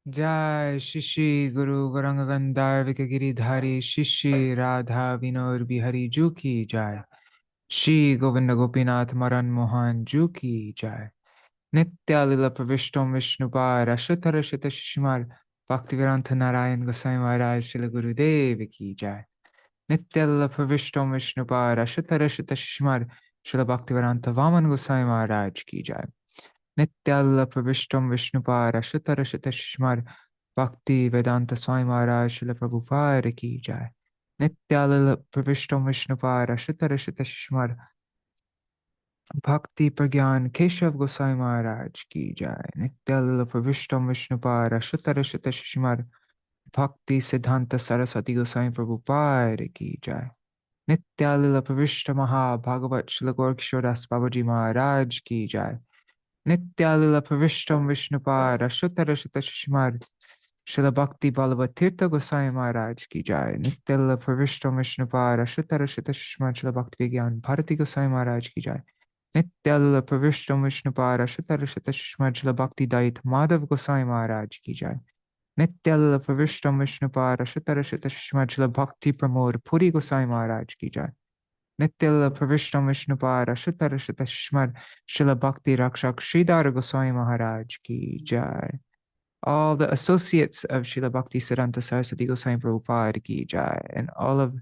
Jai Shishi Guru Gauranga Gandhar Vikagiri Shishi Radha Vinod Bihari Juki Jai Shri Govinda Gopinath Maran Mohan Juki Jai Nitya Lila Pravishtam Vishnupar Ashutara Shita Shishimar Bhaktivedanta Narayan Gosai Maharaj Shila Guru Dev Ki Jai Nitya Lila Pravishtam Vishnupar Ashutara Shita Shishimar Shila Bhaktivedanta Vaman Gosai Maharaj Ki Jai Nityalla Pravishtam Vishnupara Shuttara Shitashmar Bhakti Vedanta Swami Maharaj Śrīla Prabhupāda Ki Jai Nityalla Pravishtam Vishnupara Shuttara Shitashmar Bhakti Pragyan Keshav Gosai Maharaj Ki Jai Nityalla Pravishtam Vishnupara Shuttara Shitashmar Bhaktisiddhānta Saraswatī Gosai Prabhupāda Ki Jai Nityalla Pravishta Maha Bhagavat Śrīla Gaurkishoras Babaji Maharaj Ki Jai Nityalila Pravishtam Vishnupad Ashutara Shishmad Srila Bhakti Balavatirtha Gosai Maharaj Ki Jai Nityalila Pravishtam Vishnupad Ashutara Shishmad Srila Bhakti Vigyan Bharati Gosai Maharaj Ki Jai Nityalila Pravishtam Vishnupad Ashutara Shishmad Srila Bhakti Dait Madhav Gosai Maharaj Ki Jai Nityalila Pravishtam Vishnupad Ashutara Shishmad Srila Bhakti Pramod Puri Gosai Maharaj Ki Jai Nityala Pravishtam Vishnupad Ashutara Shishmad Srila Bhakti Rakshak Sridhar Goswami Maharaj Ki Jai. All the associates of Srila Bhaktisiddhānta Saraswatī Goswami Prabhupada Ki Jai, and all of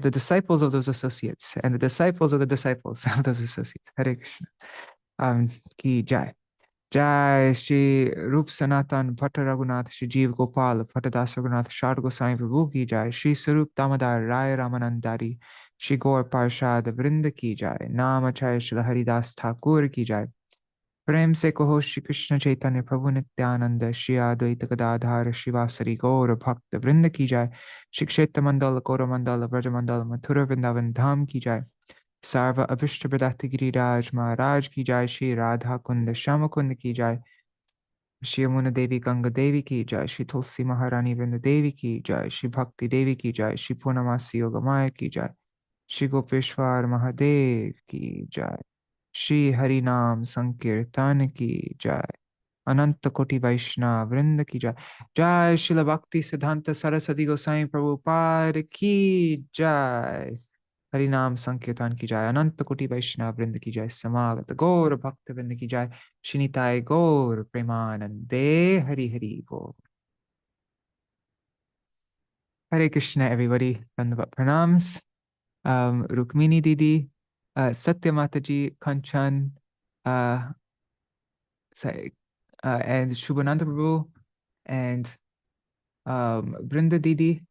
the disciples of those associates, and the disciples of the disciples of those associates. Hare Krishna. Ki Jai. Jai Shri Rup Sanatan Bhatta Raghunath Shri Jeev Gopal Bhattadas Raghunath Shad Goswami Prabhu Ki Jai Shri Sarup Damodar Rai Ramanandari Shri Gaur Parshad Vrinda Ki Jai Namacharya Shri Haridas Ṭhākura Ki Jai Prem Se Kaho Shri Krishna Chaitanya Prabhu Nityananda Shri Advaita Gadadhar Shivasari Gaur Bhakta Vrinda Ki Jai Shri Kshetra Mandala Gaura Mandala Vraja Mandala Mathura Vrindavan Dham Ki Jai Sarva Abhishta Pradata Giriraj Maharaj Ki Jai Shri Radha Kunda Shama Kunda Ki Jai Shri Yamuna Devi Ganga Devi Ki Jai Shri Tulsi Maharani Vrinda Devi Ki Jai Shri Bhakti Devi Ki Jai Shri Purnamasi Yogamaya Ki Jai Shri Gopeshwar Mahadev Ki Jai Shri Harinam Sankirtan Ki Jai Ananta Koti Vaishnava Vrinda Ki Jai Jai Srila Bhakti Siddhanta Saraswati Goswami Prabhupada Ki Jai Harinam Sankirtan Ki Jai Ananta Koti Vaishnava Vrinda Ki Jai Samagata Gaur Bhakta Vrinda Ki Jai Shinitai Gaur Premanande Hari Hari Bol. Hare Krishna everybody. Dandavat pranams. Rukmini Didi, Satya Mataji, Kanchan, and Shubhananda Prabhu, and Brinda Didi,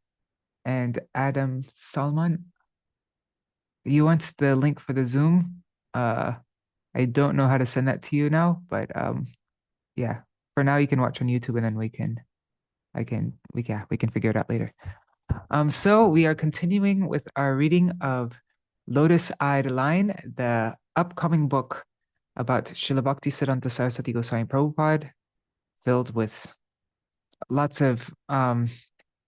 and Adam Salman. You want the link for the Zoom? I don't know how to send that to you now, but yeah, for now you can watch on YouTube, and then we can figure it out later. So we are continuing with our reading of Lotus-Eyed Lion, the upcoming book about Srila Bhaktisiddhānta Saraswati Goswami Prabhupada, filled with lots of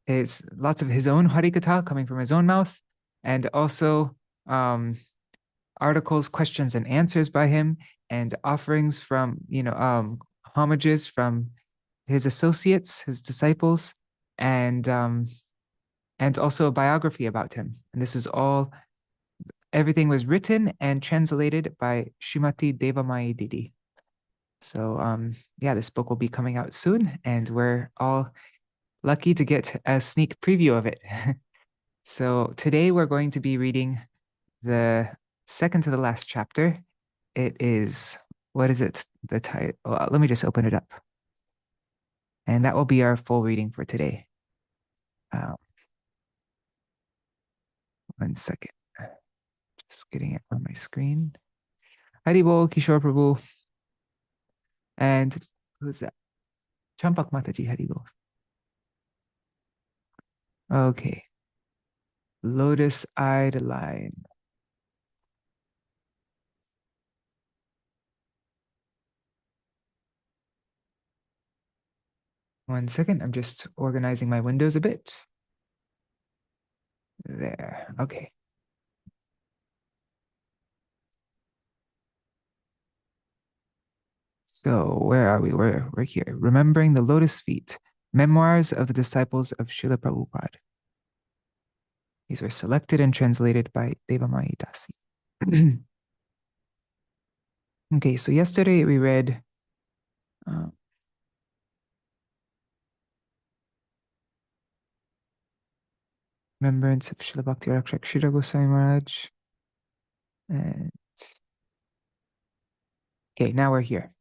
his own Harikatha coming from his own mouth, and also articles, questions, and answers by him, and offerings from homages from his associates, his disciples, and also a biography about him. And this is all. Everything was written and translated by Srimati Devamayī Didi. So yeah, this book will be coming out soon, and we're all lucky to get a sneak preview of it. So today we're going to be reading the second to the last chapter. It is, what is it? The title. Well, let me just open it up. And that will be our full reading for today. 1 second. Just getting it on my screen. Haribol, Kishore Prabhu. And who's that? Champak Mataji, Haribol. Okay. Lotus-Eyed Lion. One second, I'm just organizing my windows a bit. There, okay. So where are we? We're here. Remembering the Lotus Feet, Memoirs of the Disciples of Śrīla Prabhupāda. These were selected and translated by Devamayī dāsī. Okay, so yesterday we read Remembrance of Srila Bhakti Rakshak Shira Goswami Maharaj. And okay, now we're here.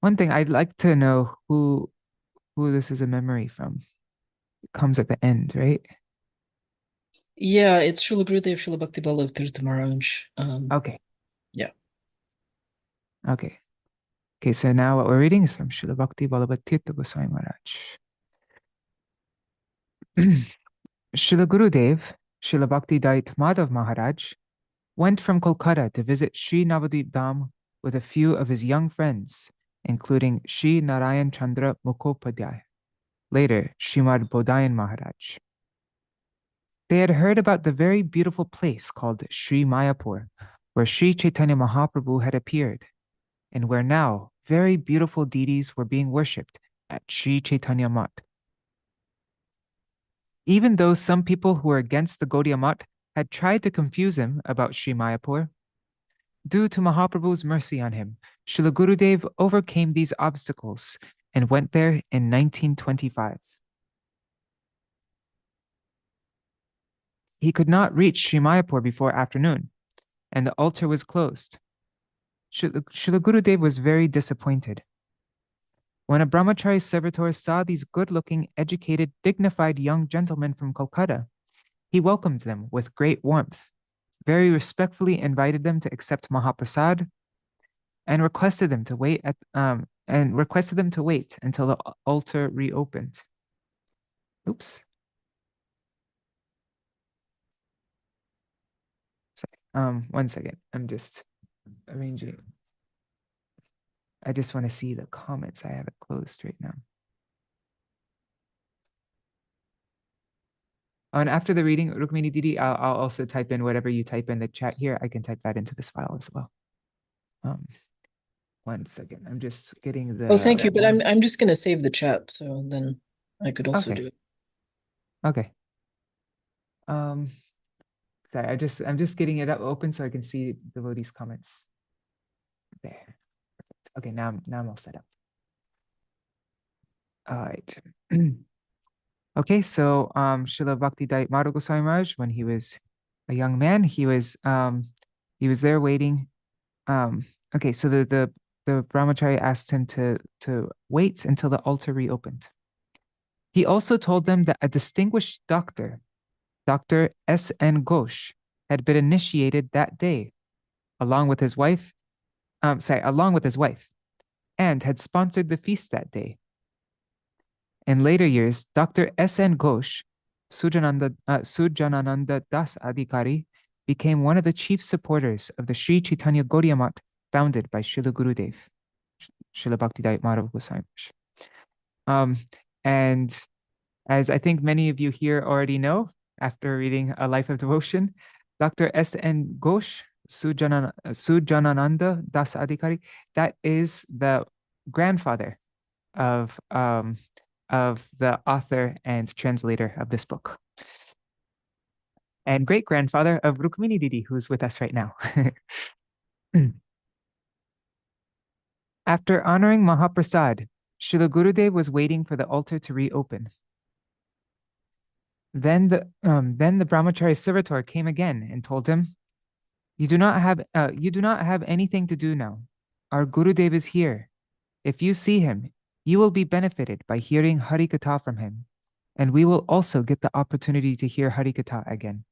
One thing I'd like to know who this is a memory from. It comes at the end, right? Yeah, it's Srila Gurudev, Srila Bhakti Vallabh Tirtha Maharaj. Okay. Yeah. Okay. Okay, so now what we're reading is from Srila Bhakti Vallabha Tirtha Goswami Maharaj. Srila Gurudev, Srila Bhakti Dait Madhav Maharaj, went from Kolkata to visit Sri Navadvip Dham with a few of his young friends, including Sri Narayan Chandra Mukhopadhyay, later Srimad Bodhayan Maharaj. They had heard about the very beautiful place called Sri Mayapur, where Sri Chaitanya Mahaprabhu had appeared, and where now very beautiful deities were being worshipped at Sri Chaitanya Mat. Even though some people who were against the Gaudiya Mat had tried to confuse him about Sri Mayapur, due to Mahaprabhu's mercy on him, Srila Gurudev overcame these obstacles and went there in 1925. He could not reach Sri Mayapur before afternoon, and the altar was closed. Srila Gurudev was very disappointed. When a brahmachari servitor saw these good-looking, educated, dignified young gentlemen from Kolkata, he welcomed them with great warmth, very respectfully invited them to accept Mahaprasad, and requested them to wait until the altar reopened. Oops. Sorry. One second. I'm just arranging. I just want to see the comments. I have it closed right now. Oh, and after the reading, Rukmini Didi, I'll also type in whatever you type in the chat here. I can type that into this file as well. 1 second. I'm just getting the. Oh, thank you. But I'm just gonna save the chat, so then I could also do it. Okay. Sorry, I'm just getting it up open so I can see the devotees' comments. There. Perfect. Okay, now I'm all set up. All right. Okay, so Srila Bhakti Dait Madhav Goswami Maharaj, when he was a young man, he was there waiting. Okay, so the brahmachari asked him to wait until the altar reopened. He also told them that a distinguished doctor, Dr. S.N. Ghosh, had been initiated that day, along with his wife, and had sponsored the feast that day. In later years, Dr. S.N. Ghosh, Sujanananda Das Adhikari, became one of the chief supporters of the Sri Chaitanya Gaudiya Mat founded by Srila Gurudev, Srila Bhakti Dait Madhav Goswami. And as I think many of you here already know, after reading A Life of Devotion, Dr. S.N. Ghosh, Sujanananda Das Adhikari, that is the grandfather of the author and translator of this book. And great-grandfather of Rukmini Didi, who's with us right now. After honoring Mahaprasad, Srila Gurudev was waiting for the altar to reopen. Then the brahmachari servitor came again and told him, "You do not have anything to do now. Our Gurudev is here. If you see him, you will be benefited by hearing Harikatha from him, and we will also get the opportunity to hear Harikatha again."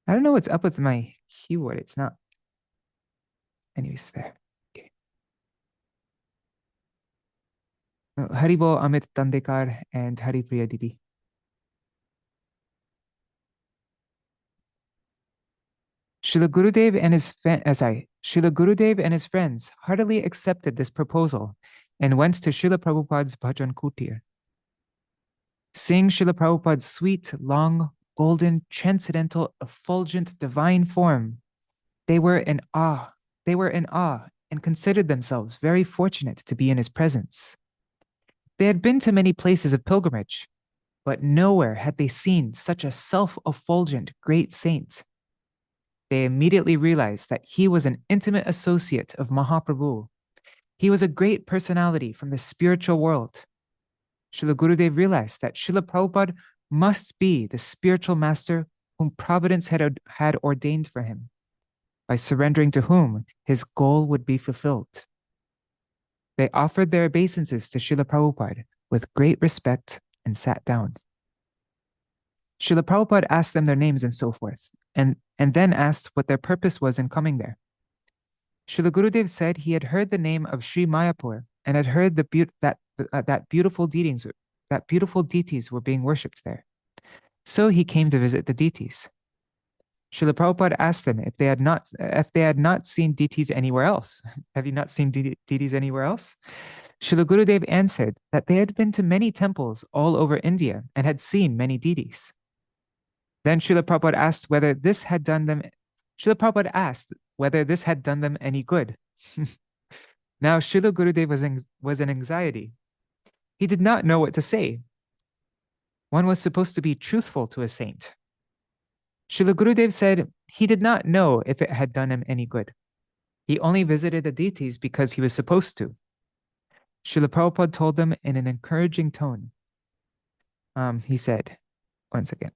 I don't know what's up with my keyboard. It's not. Anyways, there. Okay. Haribo Amit Tandekar and Haripriya Didi. Srila Gurudev and his friends heartily accepted this proposal and went to Śrīla Prabhupāda's Bhajan Kutir. Seeing Śrīla Prabhupāda's sweet, long, golden, transcendental, effulgent, divine form, they were in awe. They were in awe and considered themselves very fortunate to be in his presence. They had been to many places of pilgrimage, but nowhere had they seen such a self-effulgent great saint. They immediately realized that he was an intimate associate of Mahaprabhu. He was a great personality from the spiritual world. Srila Gurudev realized that Srila Prabhupada must be the spiritual master whom Providence had ordained for him, by surrendering to whom his goal would be fulfilled. They offered their obeisances to Srila Prabhupada with great respect and sat down. Srila Prabhupada asked them their names and so forth, and then asked what their purpose was in coming there. Srila Gurudev said he had heard the name of Sri Mayapur and had heard that beautiful deities were being worshipped there. So he came to visit the deities. Srila Prabhupada asked them if they had not seen deities anywhere else. Have you not seen deities anywhere else? Srila Gurudev answered that they had been to many temples all over India and had seen many deities. Then Srila Prabhupada asked whether this had done them any good. Now Srila Gurudev was in anxiety. He did not know what to say. One was supposed to be truthful to a saint. Srila Gurudev said he did not know if it had done him any good. He only visited the deities because he was supposed to. Srila Prabhupada told them in an encouraging tone. He said, one second.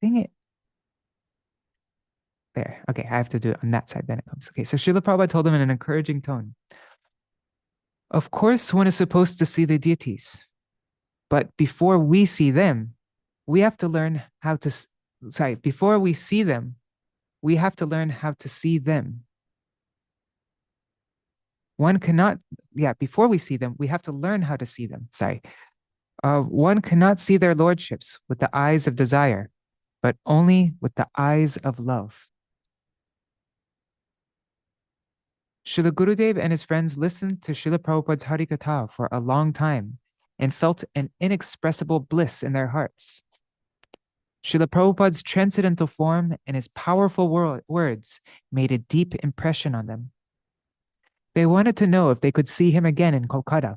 Dang it. There. Okay, I have to do it on that side, then it comes. Okay, so Srila Prabhupada told them in an encouraging tone. Of course, one is supposed to see the deities, but before we see them, we have to learn how to, before we see them, we have to learn how to see them. Before we see them, we have to learn how to see them. One cannot see their lordships with the eyes of desire, but only with the eyes of love. Srila Gurudev and his friends listened to Srila Prabhupada's Harikatha for a long time and felt an inexpressible bliss in their hearts. Srila Prabhupada's transcendental form and his powerful words made a deep impression on them. They wanted to know if they could see him again in Kolkata.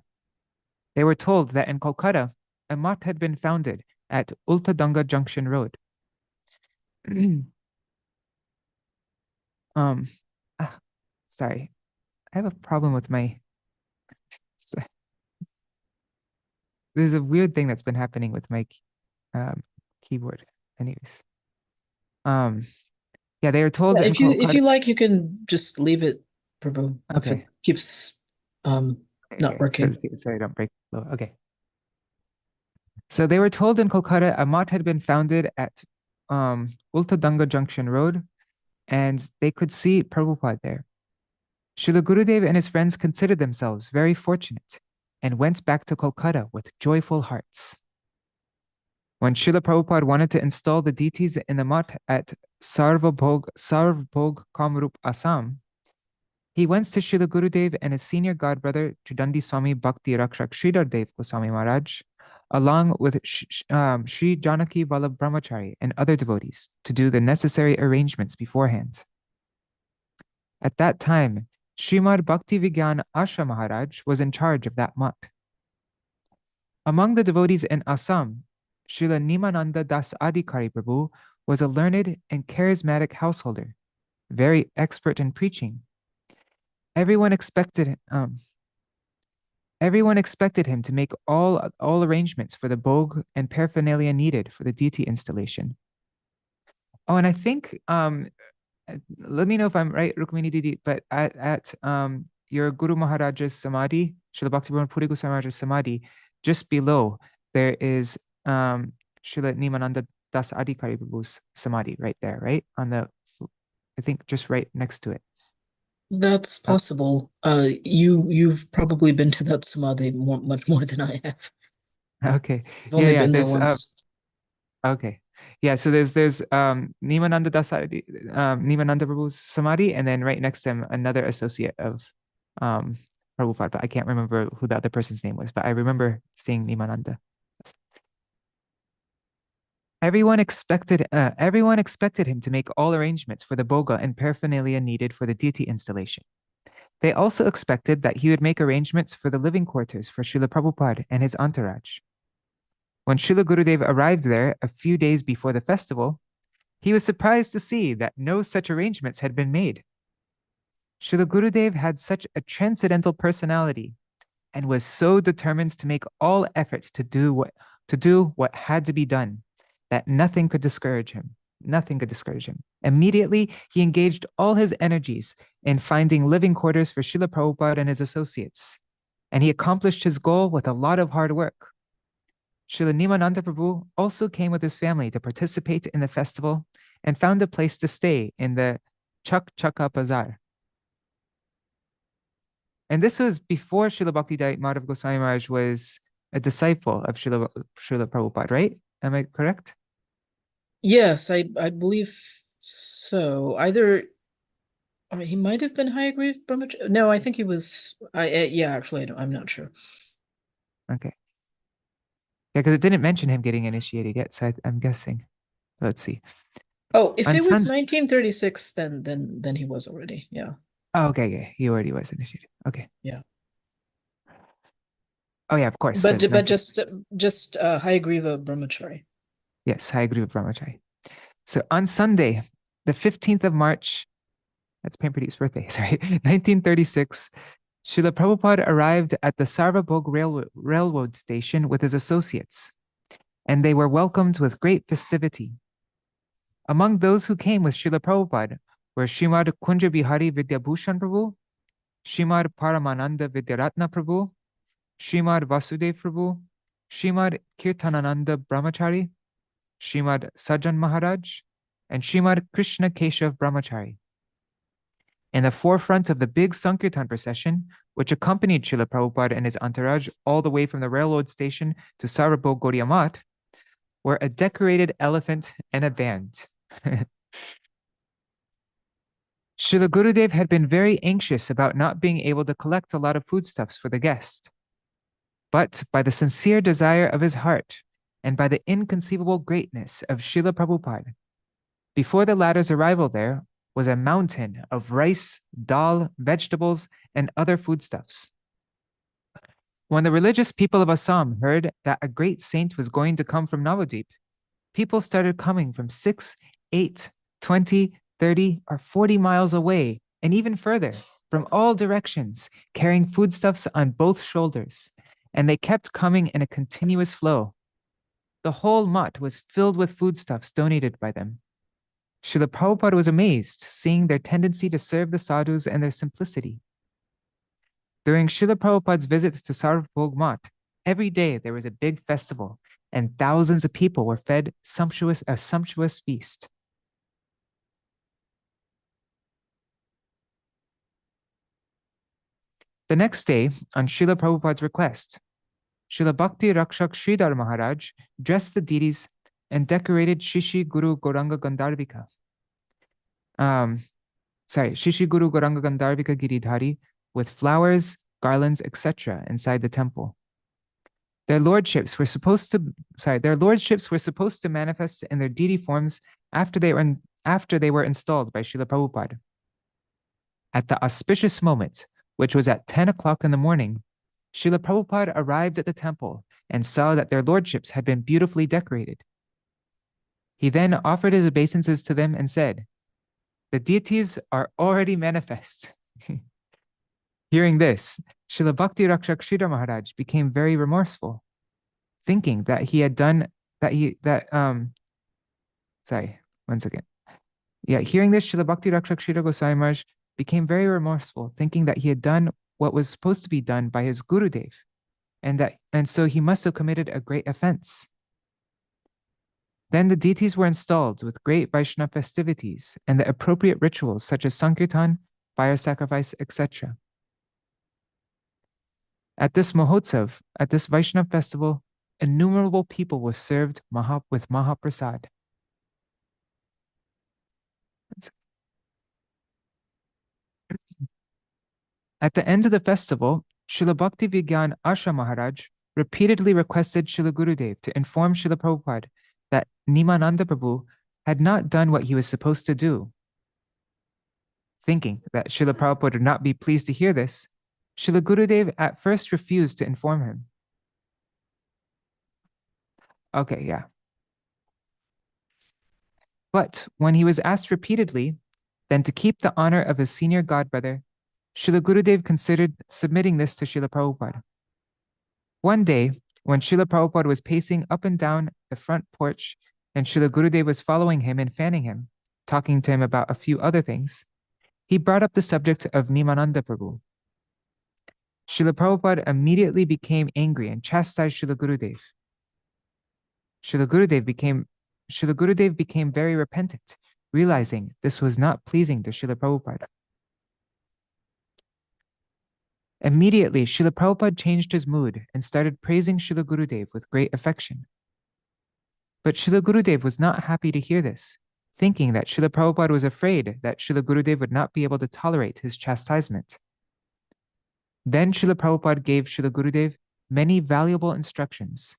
They were told that in Kolkata, a math had been founded at Ultadanga Junction Road. Sorry, I have a problem with my... There's a weird thing that's been happening with my keyboard. Anyways. Yeah, they were told Yeah, in Kolkata... if you like, you can just leave it, Prabhu. Okay. If it keeps not working. So I don't break the flow. Okay. So they were told in Kolkata a math had been founded at Ultadanga Junction Road, and they could see Prabhupada there. Srila Gurudev and his friends considered themselves very fortunate and went back to Kolkata with joyful hearts. When Srila Prabhupada wanted to install the deities in the math at Sarvabhog Kamrup, Assam, he went to Srila Gurudev and his senior godbrother, Tridandi Swami Bhakti Rakshak Sridhar Dev Goswami Maharaj, along with Sri Janaki Vallabh Brahmachari and other devotees, to do the necessary arrangements beforehand. At that time, Srimad Bhakti Vigyan Ashra Maharaj was in charge of that math. Among the devotees in Assam, Srila Nimananda Das Adhikari Prabhu was a learned and charismatic householder, very expert in preaching. Everyone expected him to make all arrangements for the bhog and paraphernalia needed for the deity installation. Oh, and I think, let me know if I'm right, Rukmini Didi, but at your Guru Maharaja's Samadhi, Srila Bhaktivinoda Puri Goswami Maharaj's Samadhi, just below, there is Srila Nimananda Das Adhikari Prabhu's Samadhi right there, right? I think just right next to it. That's possible. You've probably been to that Samadhi much more than I have. Okay. I've only been there once. Okay. Yeah, so there's Nimananda Prabhu's Samadhi, and then right next to him, another associate of Prabhupada, but I can't remember who the other person's name was, but I remember seeing Nimananda. Everyone expected him to make all arrangements for the boga and paraphernalia needed for the deity installation. They also expected that he would make arrangements for the living quarters for Śrīla Prabhupāda and his entourage. When Śrīla Gurudev arrived there a few days before the festival, he was surprised to see that no such arrangements had been made. Śrīla Gurudev had such a transcendental personality and was so determined to make all effort to do what had to be done that nothing could discourage him. Nothing could discourage him. Immediately, he engaged all his energies in finding living quarters for Śrīla Prabhupāda and his associates, and he accomplished his goal with a lot of hard work. Śrīla Nimananda Prabhu also came with his family to participate in the festival and found a place to stay in the Chaka Bazaar. And this was before Śrīla Bhakti Madhav Goswami Maharaj was a disciple of Śrīla Prabhupada, right? Am I correct? Yes, I believe so. Either, I mean, he might have been Hayagriva Brahmacharya. No, I think he was. Yeah, actually, I'm not sure. Okay. Yeah, because it didn't mention him getting initiated yet, so I'm guessing. Let's see. Oh, if On it was Sun- 1936, then he was already. Yeah. Oh, okay, yeah, he already was initiated. Okay. Yeah. Oh yeah, of course. But 'cause just Hayagriva Brahmachari. Yes, I agree with Brahmachari. So on Sunday, the 15th of March, that's Pampradip's birthday, sorry, 1936, Śrīla Prabhupada arrived at the Sarvabhog railroad station with his associates, and they were welcomed with great festivity. Among those who came with Śrīla Prabhupada were Srimad Kunja Bihari Vidyabhushan Prabhu, Srimad Paramananda Vidyaratna Prabhu, Srimad Vasudev Prabhu, Srimad Kirtanananda Brahmachari, Srimad Sajjan Maharaj, and Srimad Krishna Keshav Brahmachari. In the forefront of the big Sankirtan procession, which accompanied Śrīla Prabhupada and his entourage all the way from the railroad station to Sarabhog Gaudiya Math, were a decorated elephant and a band. Śrīla Gurudev had been very anxious about not being able to collect a lot of foodstuffs for the guest. But by the sincere desire of his heart and by the inconceivable greatness of Śrīla Prabhupada, before the latter's arrival there was a mountain of rice, dal, vegetables, and other foodstuffs. When the religious people of Assam heard that a great saint was going to come from Navadvip, people started coming from 6, 8, 20, 30, or 40 miles away, and even further, from all directions, carrying foodstuffs on both shoulders, and they kept coming in a continuous flow. The whole mutt was filled with foodstuffs donated by them. Śrīla Prabhupada was amazed, seeing their tendency to serve the sadhus and their simplicity. During Śrīla Prabhupada's visit to Sarvabhog Math, every day there was a big festival, and thousands of people were fed a sumptuous feast. The next day, on Śrīla Prabhupada's request, Śrīla Bhakti Rakshak Sridhar Maharaj dressed the deities and decorated Shishi Guru Gauranga Gandharvika. Shishi Guru Gauranga Gandharvika Giridhari with flowers, garlands, etc. inside the temple. Their lordships were supposed to manifest in their deity forms after they were installed by Śrīla Prabhupada. At the auspicious moment, which was at 10 o'clock in the morning, Śrīla Prabhupada arrived at the temple and saw that their lordships had been beautifully decorated. He then offered his obeisances to them and said, "The deities are already manifest." Hearing this, Śrīla Bhakti Rakshak Sridhar Maharaj became very remorseful, thinking that he had done hearing this, Śrīla Bhakti Rakshak Sridhar Goswami Maharaj became very remorseful, thinking that he had done what was supposed to be done by his Gurudev, and so he must have committed a great offense. Then the deities were installed with great Vaishnava festivities and the appropriate rituals such as Sankirtan, fire sacrifice, etc. At this Mahotsav, at this Vaishnava festival, innumerable people were served with Mahaprasad. At the end of the festival, Srila Bhaktivigyan Asha Maharaj repeatedly requested Srila Gurudev to inform Srila Prabhupada that Nimananda Prabhu had not done what he was supposed to do. Thinking that Srila Prabhupada would not be pleased to hear this, Srila Gurudev at first refused to inform him. Okay, yeah. But when he was asked repeatedly, then to keep the honor of his senior godbrother, Srila Gurudev considered submitting this to Srila Prabhupada. One day, when Srila Prabhupada was pacing up and down the front porch and Srila Gurudev was following him and fanning him, talking to him about a few other things, he brought up the subject of Nimananda Prabhu. Srila Prabhupada immediately became angry and chastised Srila Gurudev. Srila Gurudev became very repentant, realizing this was not pleasing to Srila Prabhupada. Immediately, Srila Prabhupada changed his mood and started praising Srila Gurudev with great affection. But Srila Gurudev was not happy to hear this, thinking that Srila Prabhupada was afraid that Srila Gurudev would not be able to tolerate his chastisement. Then Srila Prabhupada gave Srila Gurudev many valuable instructions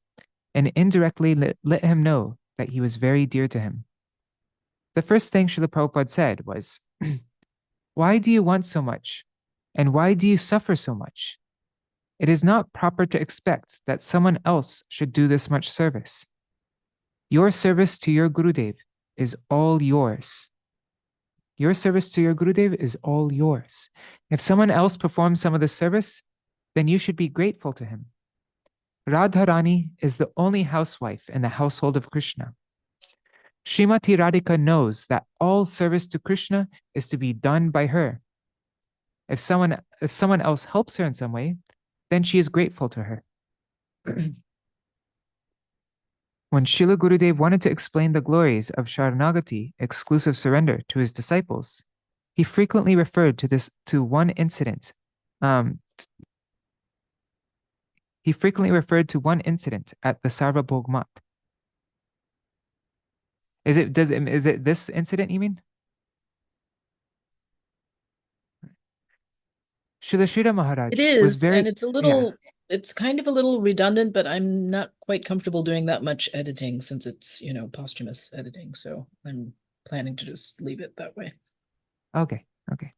and indirectly let him know that he was very dear to him. The first thing Srila Prabhupada said was, "Why do you want so much? And why do you suffer so much? It is not proper to expect that someone else should do this much service. Your service to your Gurudev is all yours. Your service to your Gurudev is all yours. If someone else performs some of the service, then you should be grateful to him. Radharani is the only housewife in the household of Krishna. Srimati Radhika knows that all service to Krishna is to be done by her. If someone else helps her in some way, then she is grateful to her." When Srila Gurudev wanted to explain the glories of Sharanagati, exclusive surrender, to his disciples, he frequently referred to one incident. He frequently referred to one incident at the Sarvabhauma Mat. Is it this incident you mean? Srila Maharaj It is, was very, and it's a little, it's kind of a little redundant, but I'm not quite comfortable doing that much editing since it's, posthumous editing. So I'm planning to just leave it that way. Okay.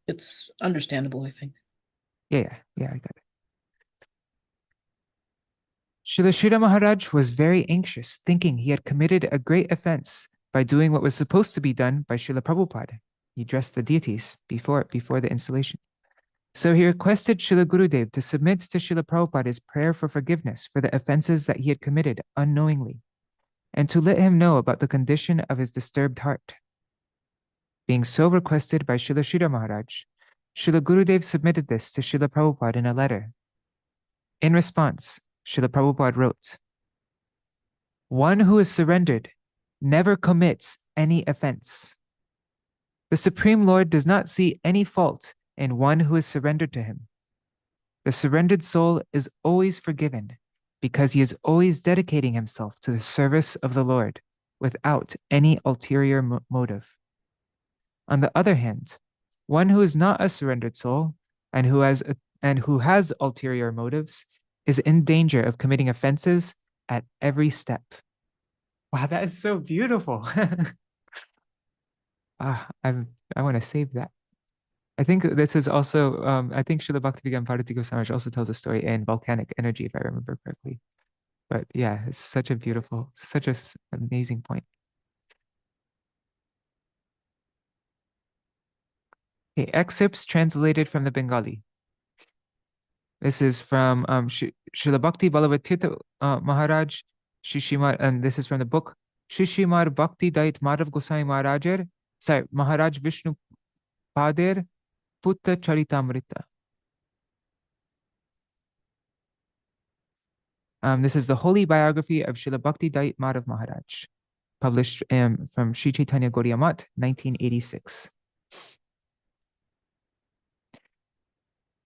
It's understandable, I think. Yeah, I got it. Srila Maharaj was very anxious, thinking he had committed a great offense by doing what was supposed to be done by Śrīla Prabhupāda. He addressed the deities before the installation. So he requested Srila Gurudev to submit to Srila Prabhupada his prayer for forgiveness for the offenses that he had committed unknowingly, and to let him know about the condition of his disturbed heart. Being so requested by Srila Maharaj, Srila Gurudev submitted this to Srila Prabhupada in a letter. In response, Srila Prabhupada wrote, "One who is surrendered never commits any offense. The Supreme Lord does not see any fault in one who is surrendered to him. The surrendered soul is always forgiven because he is always dedicating himself to the service of the Lord without any ulterior motive. On the other hand, one who is not a surrendered soul and who has ulterior motives is in danger of committing offenses at every step." Wow, that is so beautiful. I want to save that. I think this is also, I think Śrīla Bhaktivedanta Goswami also tells a story in Volcanic Energy, if I remember correctly. But yeah, it's such an amazing point. Okay, excerpts translated from the Bengali. This is from Srila Bhakti Balavatita Maharaj, Shishimar, and this is from the book Shishimar Bhakti Dait Madhav Goswami Maharaj Vishnu Pader Putta Charitamrita. This is the holy biography of Srila Bhakti Dait Madhav Maharaj, published from Sri Chaitanya Gaudiya Math, 1986.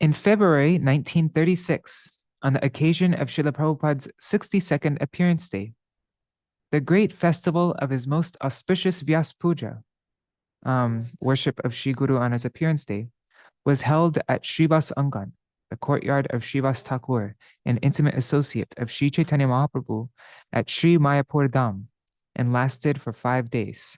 In February 1936, on the occasion of Srila Prabhupada's 62nd appearance day, the great festival of his most auspicious Vyas Puja, worship of Shri Guru on his appearance day, was held at Srivas Angan, the courtyard of Srivas Ṭhākura, an intimate associate of Sri Chaitanya Mahaprabhu at Sri Mayapur Dham, and lasted for 5 days.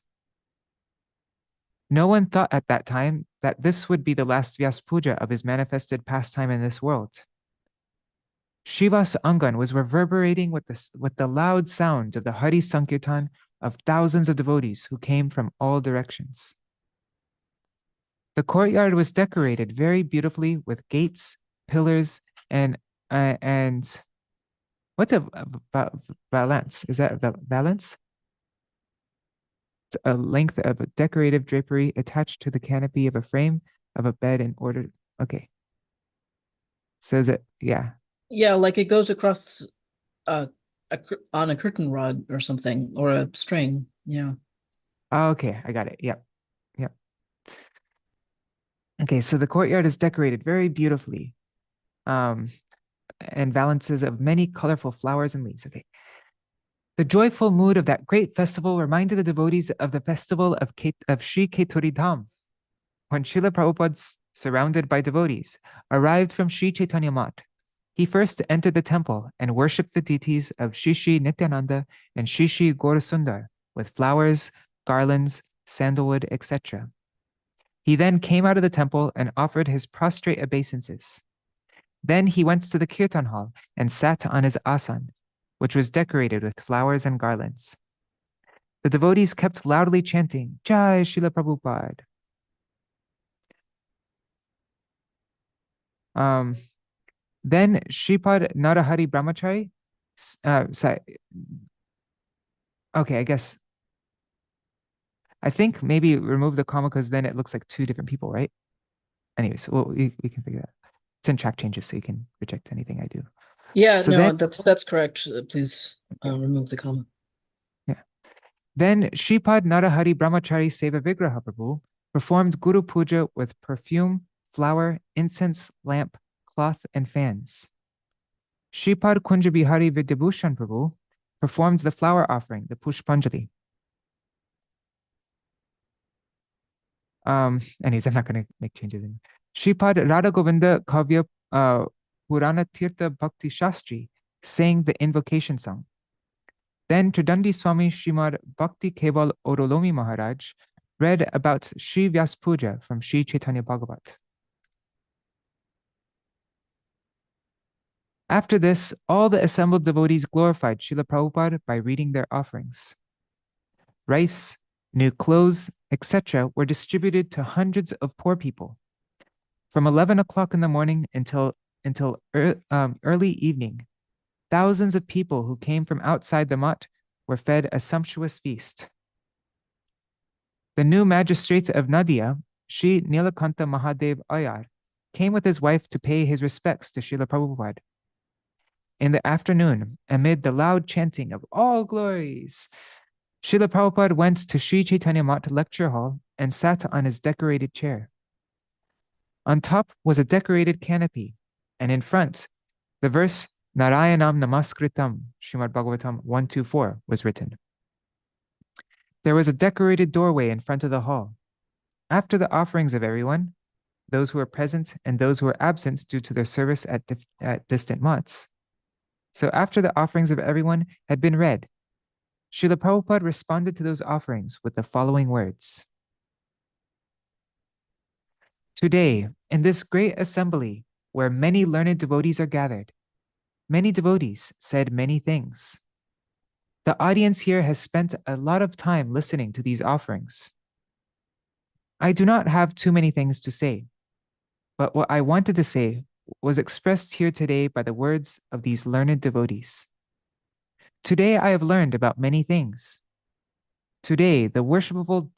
No one thought at that time that this would be the last Vyas Puja of his manifested pastime in this world. Srivas Angan was reverberating with the loud sound of the Hari Sankirtan of thousands of devotees who came from all directions. The courtyard was decorated very beautifully with gates, pillars, and what's a valance? Is that a valance? It's a length of a decorative drapery attached to the canopy of a frame of a bed in order. Okay. Says it, yeah. Yeah, like it goes across on a curtain rod or something, or a string. Yeah. Okay, I got it. Yep. Yep. Okay, so the courtyard is decorated very beautifully. And valances of many colorful flowers and leaves. Okay. The joyful mood of that great festival reminded the devotees of the festival of Sri Keturi Dham, when Śrīla Prabhupāda, surrounded by devotees, arrived from Sri Chaitanya Mat. He first entered the temple and worshipped the deities of Shri Shri Nityananda and Shri Shri Gaurasundar with flowers, garlands, sandalwood, etc. He then came out of the temple and offered his prostrate obeisances. Then he went to the kirtan hall and sat on his asan, which was decorated with flowers and garlands. The devotees kept loudly chanting, Jai Śrīla Prabhupāda. Then Shripad Narahari Brahmachari, sorry. Okay, I think maybe remove the comma because then it looks like 2 different people, right? Anyways, well, we can figure that out. It's in track changes, so you can reject anything I do. Yeah, so no, that's correct. Please remove the comma. Yeah. Then Shripad Narahari Brahmachari Seva Vigraha Prabhu performed Guru Puja with perfume, flower, incense, lamp, cloth, and fans. Shripad Kunja Bihari Vidyabhushan Prabhu performed the flower offering, the Pushpanjali. Anyways, I'm not going to make changes. Shripad Radha Govinda Kavya Purana Tirtha Bhakti Shastri sang the invocation song. Then Tridandi Swami Srimad Bhakti Keval Orolomi Maharaj read about Sri Vyas Puja from Sri Chaitanya Bhagavat. After this, all the assembled devotees glorified Śrīla Prabhupāda by reading their offerings. Rice, new clothes, etc. were distributed to hundreds of poor people. From 11 o'clock in the morning until early evening, thousands of people who came from outside the mat were fed a sumptuous feast. The new magistrate of Nadia, Sri Nilakanta Mahadev Ayar, came with his wife to pay his respects to Śrīla Prabhupāda. In the afternoon, amid the loud chanting of all glories, Śrīla Prabhupāda went to Sri Chaitanya Mat lecture hall and sat on his decorated chair. On top was a decorated canopy, and in front, the verse Narayanam Namaskritam, Srimad Bhagavatam 124, was written. There was a decorated doorway in front of the hall. After the offerings of everyone, those who were present and those who were absent due to their service at distant mats. So after the offerings of everyone had been read, Śrīla Prabhupāda responded to those offerings with the following words. Today, in this great assembly where many learned devotees are gathered, many devotees said many things. The audience here has spent a lot of time listening to these offerings. I do not have too many things to say, but what I wanted to say was expressed here today by the words of these learned devotees. Today I have learned about many things. Today the worshipable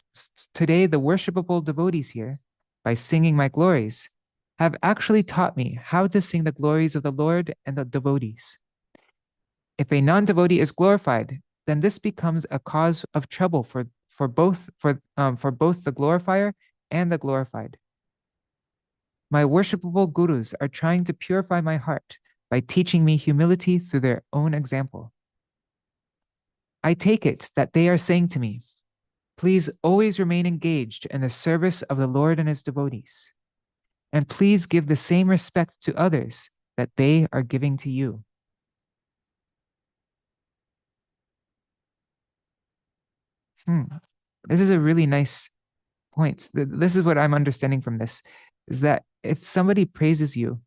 devotees here, by singing my glories, have actually taught me how to sing the glories of the Lord and the devotees. If a non-devotee is glorified, then this becomes a cause of trouble for both the glorifier and the glorified. My worshipable gurus are trying to purify my heart by teaching me humility through their own example. I take it that they are saying to me, please always remain engaged in the service of the Lord and his devotees. and please give the same respect to others that they are giving to you. This is a really nice point. This is what I'm understanding from this, is that if somebody praises you,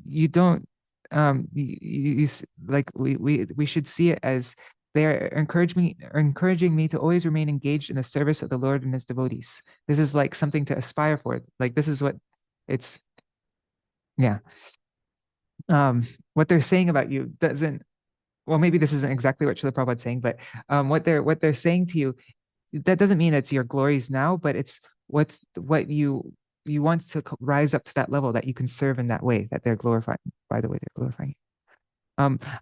you don't like we should see it as they're encouraging me to always remain engaged in the service of the Lord and his devotees. This is like something to aspire for. Like this is what it's, yeah. What they're saying about you doesn't, well, maybe this isn't exactly what Srila Prabhupada is saying, but what they're saying to you, that doesn't mean it's your glories now, but it's what you want to rise up to that level that you can serve in that way that they're glorifying, by the way they're glorifying.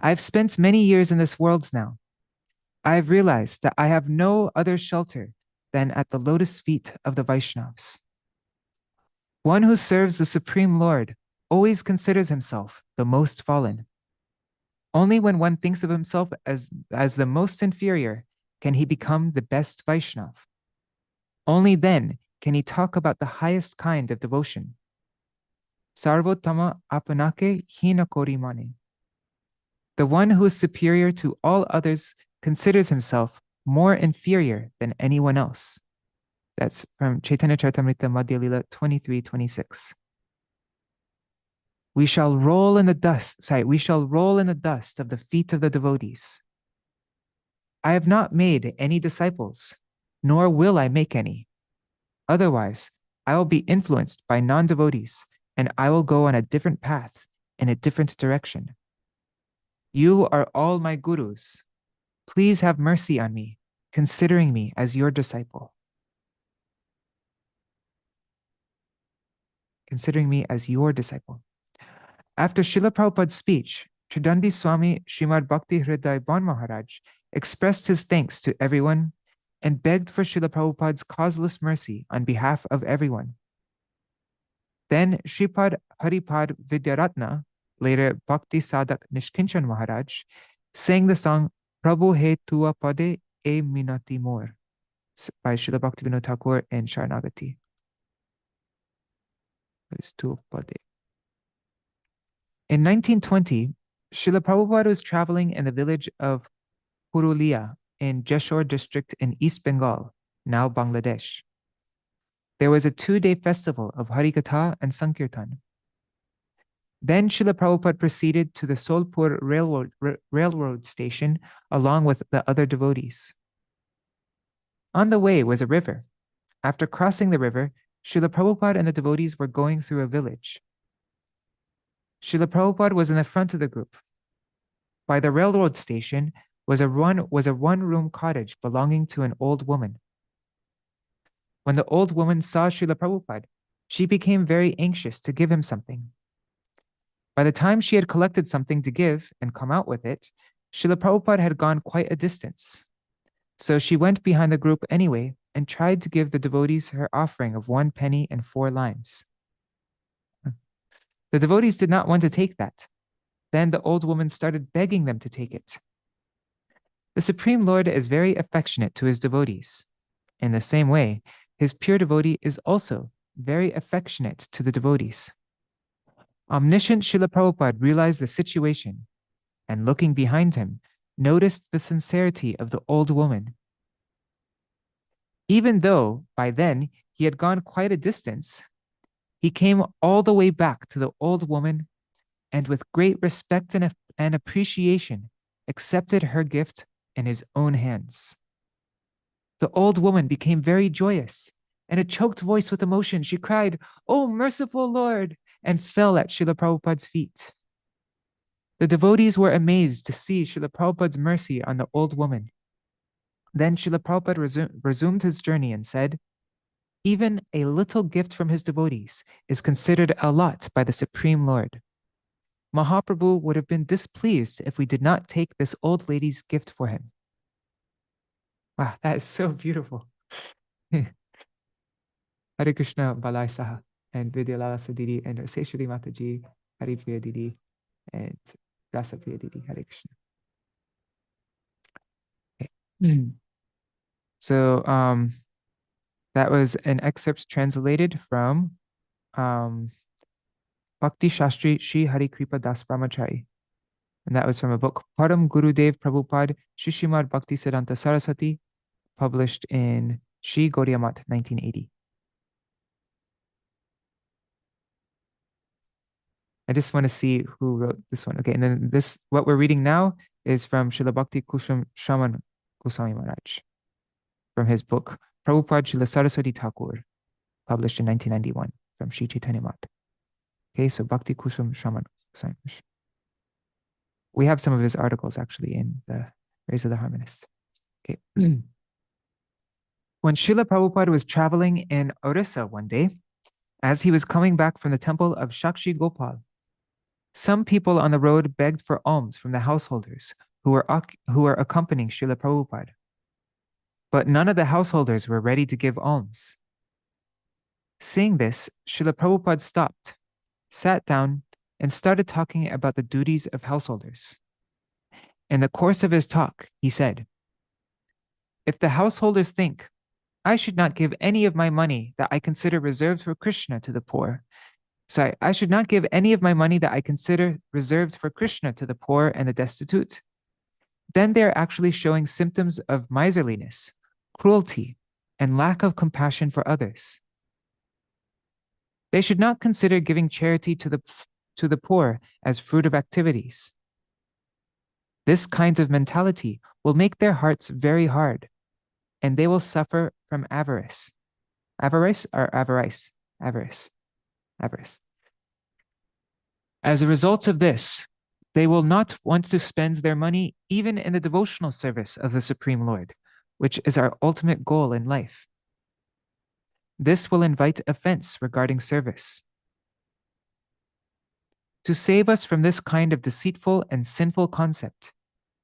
I've spent many years in this world now. I've realized that I have no other shelter than at the lotus feet of the Vaishnavas. One who serves the Supreme Lord always considers himself the most fallen. Only when one thinks of himself as the most inferior can he become the best Vaishnav. Only then can he talk about the highest kind of devotion. Sarvotama apanake hina kori mane. The one who is superior to all others considers himself more inferior than anyone else. That's from Chaitanya Charitamrita Madhya Lila 23:26. We shall roll in the dust of the feet of the devotees. I have not made any disciples, nor will I make any. Otherwise, I will be influenced by non-devotees, and I will go on a different path in a different direction. You are all my gurus. Please have mercy on me, considering me as your disciple. Considering me as your disciple. After Śrīla Prabhupāda's speech, Tridandi Swami Srimad Bhakti Hriday Ban Maharaj expressed his thanks to everyone and begged for Śrīla Prabhupāda's causeless mercy on behalf of everyone. Then Shripad Haripad Vidyaratna, later Bhakti Sadak Nishkinchan Maharaj, sang the song Prabhu He Tua Pade E Minati Mor by Srila Bhaktivinoda Thakur in Sharanagati. In 1920, Srila Prabhupada was traveling in the village of Purulia in Jeshore district in East Bengal, now Bangladesh. There was a 2-day festival of Harikatha and Sankirtan. Then Srila Prabhupada proceeded to the Solpur railroad station along with the other devotees. On the way was a river. After crossing the river, Srila Prabhupada and the devotees were going through a village. Srila Prabhupada was in the front of the group. By the railroad station was a one-room cottage belonging to an old woman. When the old woman saw Srila Prabhupada, she became very anxious to give him something. By the time she had collected something to give and come out with it, Srila Prabhupada had gone quite a distance. So she went behind the group anyway and tried to give the devotees her offering of 1 penny and 4 limes. The devotees did not want to take that. Then the old woman started begging them to take it. The Supreme Lord is very affectionate to his devotees. In the same way, his pure devotee is also very affectionate to the devotees. Omniscient Śrīla Prabhupāda realized the situation and looking behind him, noticed the sincerity of the old woman. Even though by then he had gone quite a distance, he came all the way back to the old woman and with great respect and appreciation accepted her gift in his own hands. The old woman became very joyous. In a choked voice with emotion, she cried, "Oh, merciful Lord," and fell at Srila Prabhupada's feet. The devotees were amazed to see Srila Prabhupada's mercy on the old woman. Then Srila Prabhupada resumed his journey and said, "Even a little gift from his devotees is considered a lot by the Supreme Lord. Mahaprabhu would have been displeased if we did not take this old lady's gift for him." Wow, that is so beautiful. Hare Krishna Balai Saha and Vidyalala Sadidi and Seshwari Mataji, Hari Priya Didi and Rasa Priya Didi. Hare Krishna. Okay. So that was an excerpt translated from Bhakti Shastri Shri Hari Kripa Das Brahmachari. And that was from a book, Param Gurudev Prabhupada Shishimad Bhaktisiddhānta Saraswatī, published in Shri Gaudiya Math, 1980. I just want to see who wrote this one. Okay, and then this, what we're reading now is from Srila Bhakti Kusum Shaman Goswami Maharaj, from his book, Prabhupada Srila Saraswati Ṭhākura, published in 1991 from Sri Chaitanya Math. Okay, so Bhakti Kusum Shaman Goswami Maharaj. We have some of his articles actually in the Rays of the Harmonist. Okay. When Srila Prabhupada was traveling in Orissa one day, as he was coming back from the temple of Shakshi Gopal, some people on the road begged for alms from the householders who were accompanying Srila Prabhupada. But none of the householders were ready to give alms. Seeing this, Srila Prabhupada stopped, sat down, and started talking about the duties of householders. In the course of his talk, he said, "If the householders think I should not give any of my money that I consider reserved for Krishna to the poor, I should not give any of my money that I consider reserved for Krishna to the poor and the destitute, then they're actually showing symptoms of miserliness, cruelty, and lack of compassion for others. They should not consider giving charity to the poor as fruit of activities. This kind of mentality will make their hearts very hard, and they will suffer from avarice." Avarice or avarice? Avarice. Avarice. As a result of this, they will not want to spend their money even in the devotional service of the Supreme Lord, which is our ultimate goal in life. This will invite offense regarding service. To save us from this kind of deceitful and sinful concept,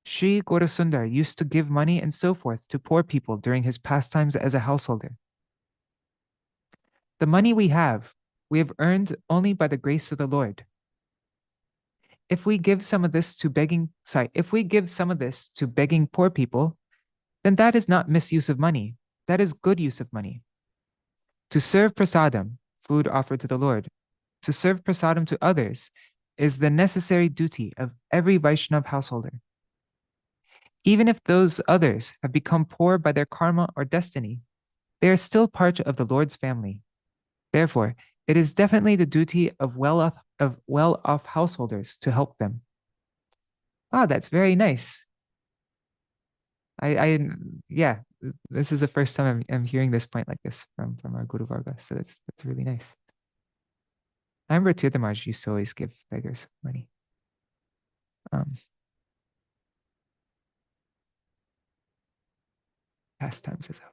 Sri Gaurasundar used to give money and so forth to poor people during his pastimes as a householder. The money we have earned only by the grace of the Lord. If we give some of this to begging poor people, then that is not misuse of money. That is good use of money. To serve prasadam, food offered to the Lord, to serve prasadam to others is the necessary duty of every Vaishnav householder. Even if those others have become poor by their karma or destiny, they are still part of the Lord's family. Therefore, it is definitely the duty of well-off householders to help them. Ah, that's very nice. Yeah, this is the first time I'm hearing this point like this from our Guru Varga, so that's really nice. I remember Tirthamaj used to always give beggars money. Pastimes as well.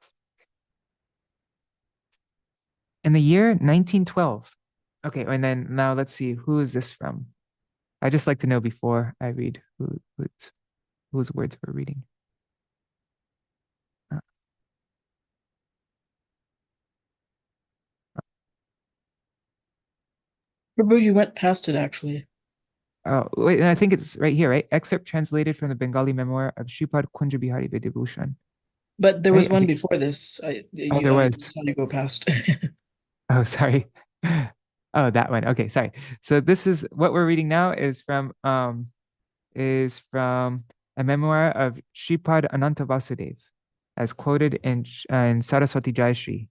In the year 1912, okay, and then now let's see, who is this from? I just like to know before I read whose words we're reading. Prabhu, you went past it actually. Oh, wait, and I think it's right here, right? Excerpt translated from the Bengali memoir of Shripad Kunja Bihari Vidyabhushan. But there was Right? one before this. there I was. saw you go past. Oh, sorry. Oh, that one. Okay, sorry. So this is what we're reading now is from a memoir of Shripad Ananta Vasudev, as quoted in Saraswati Jayashri,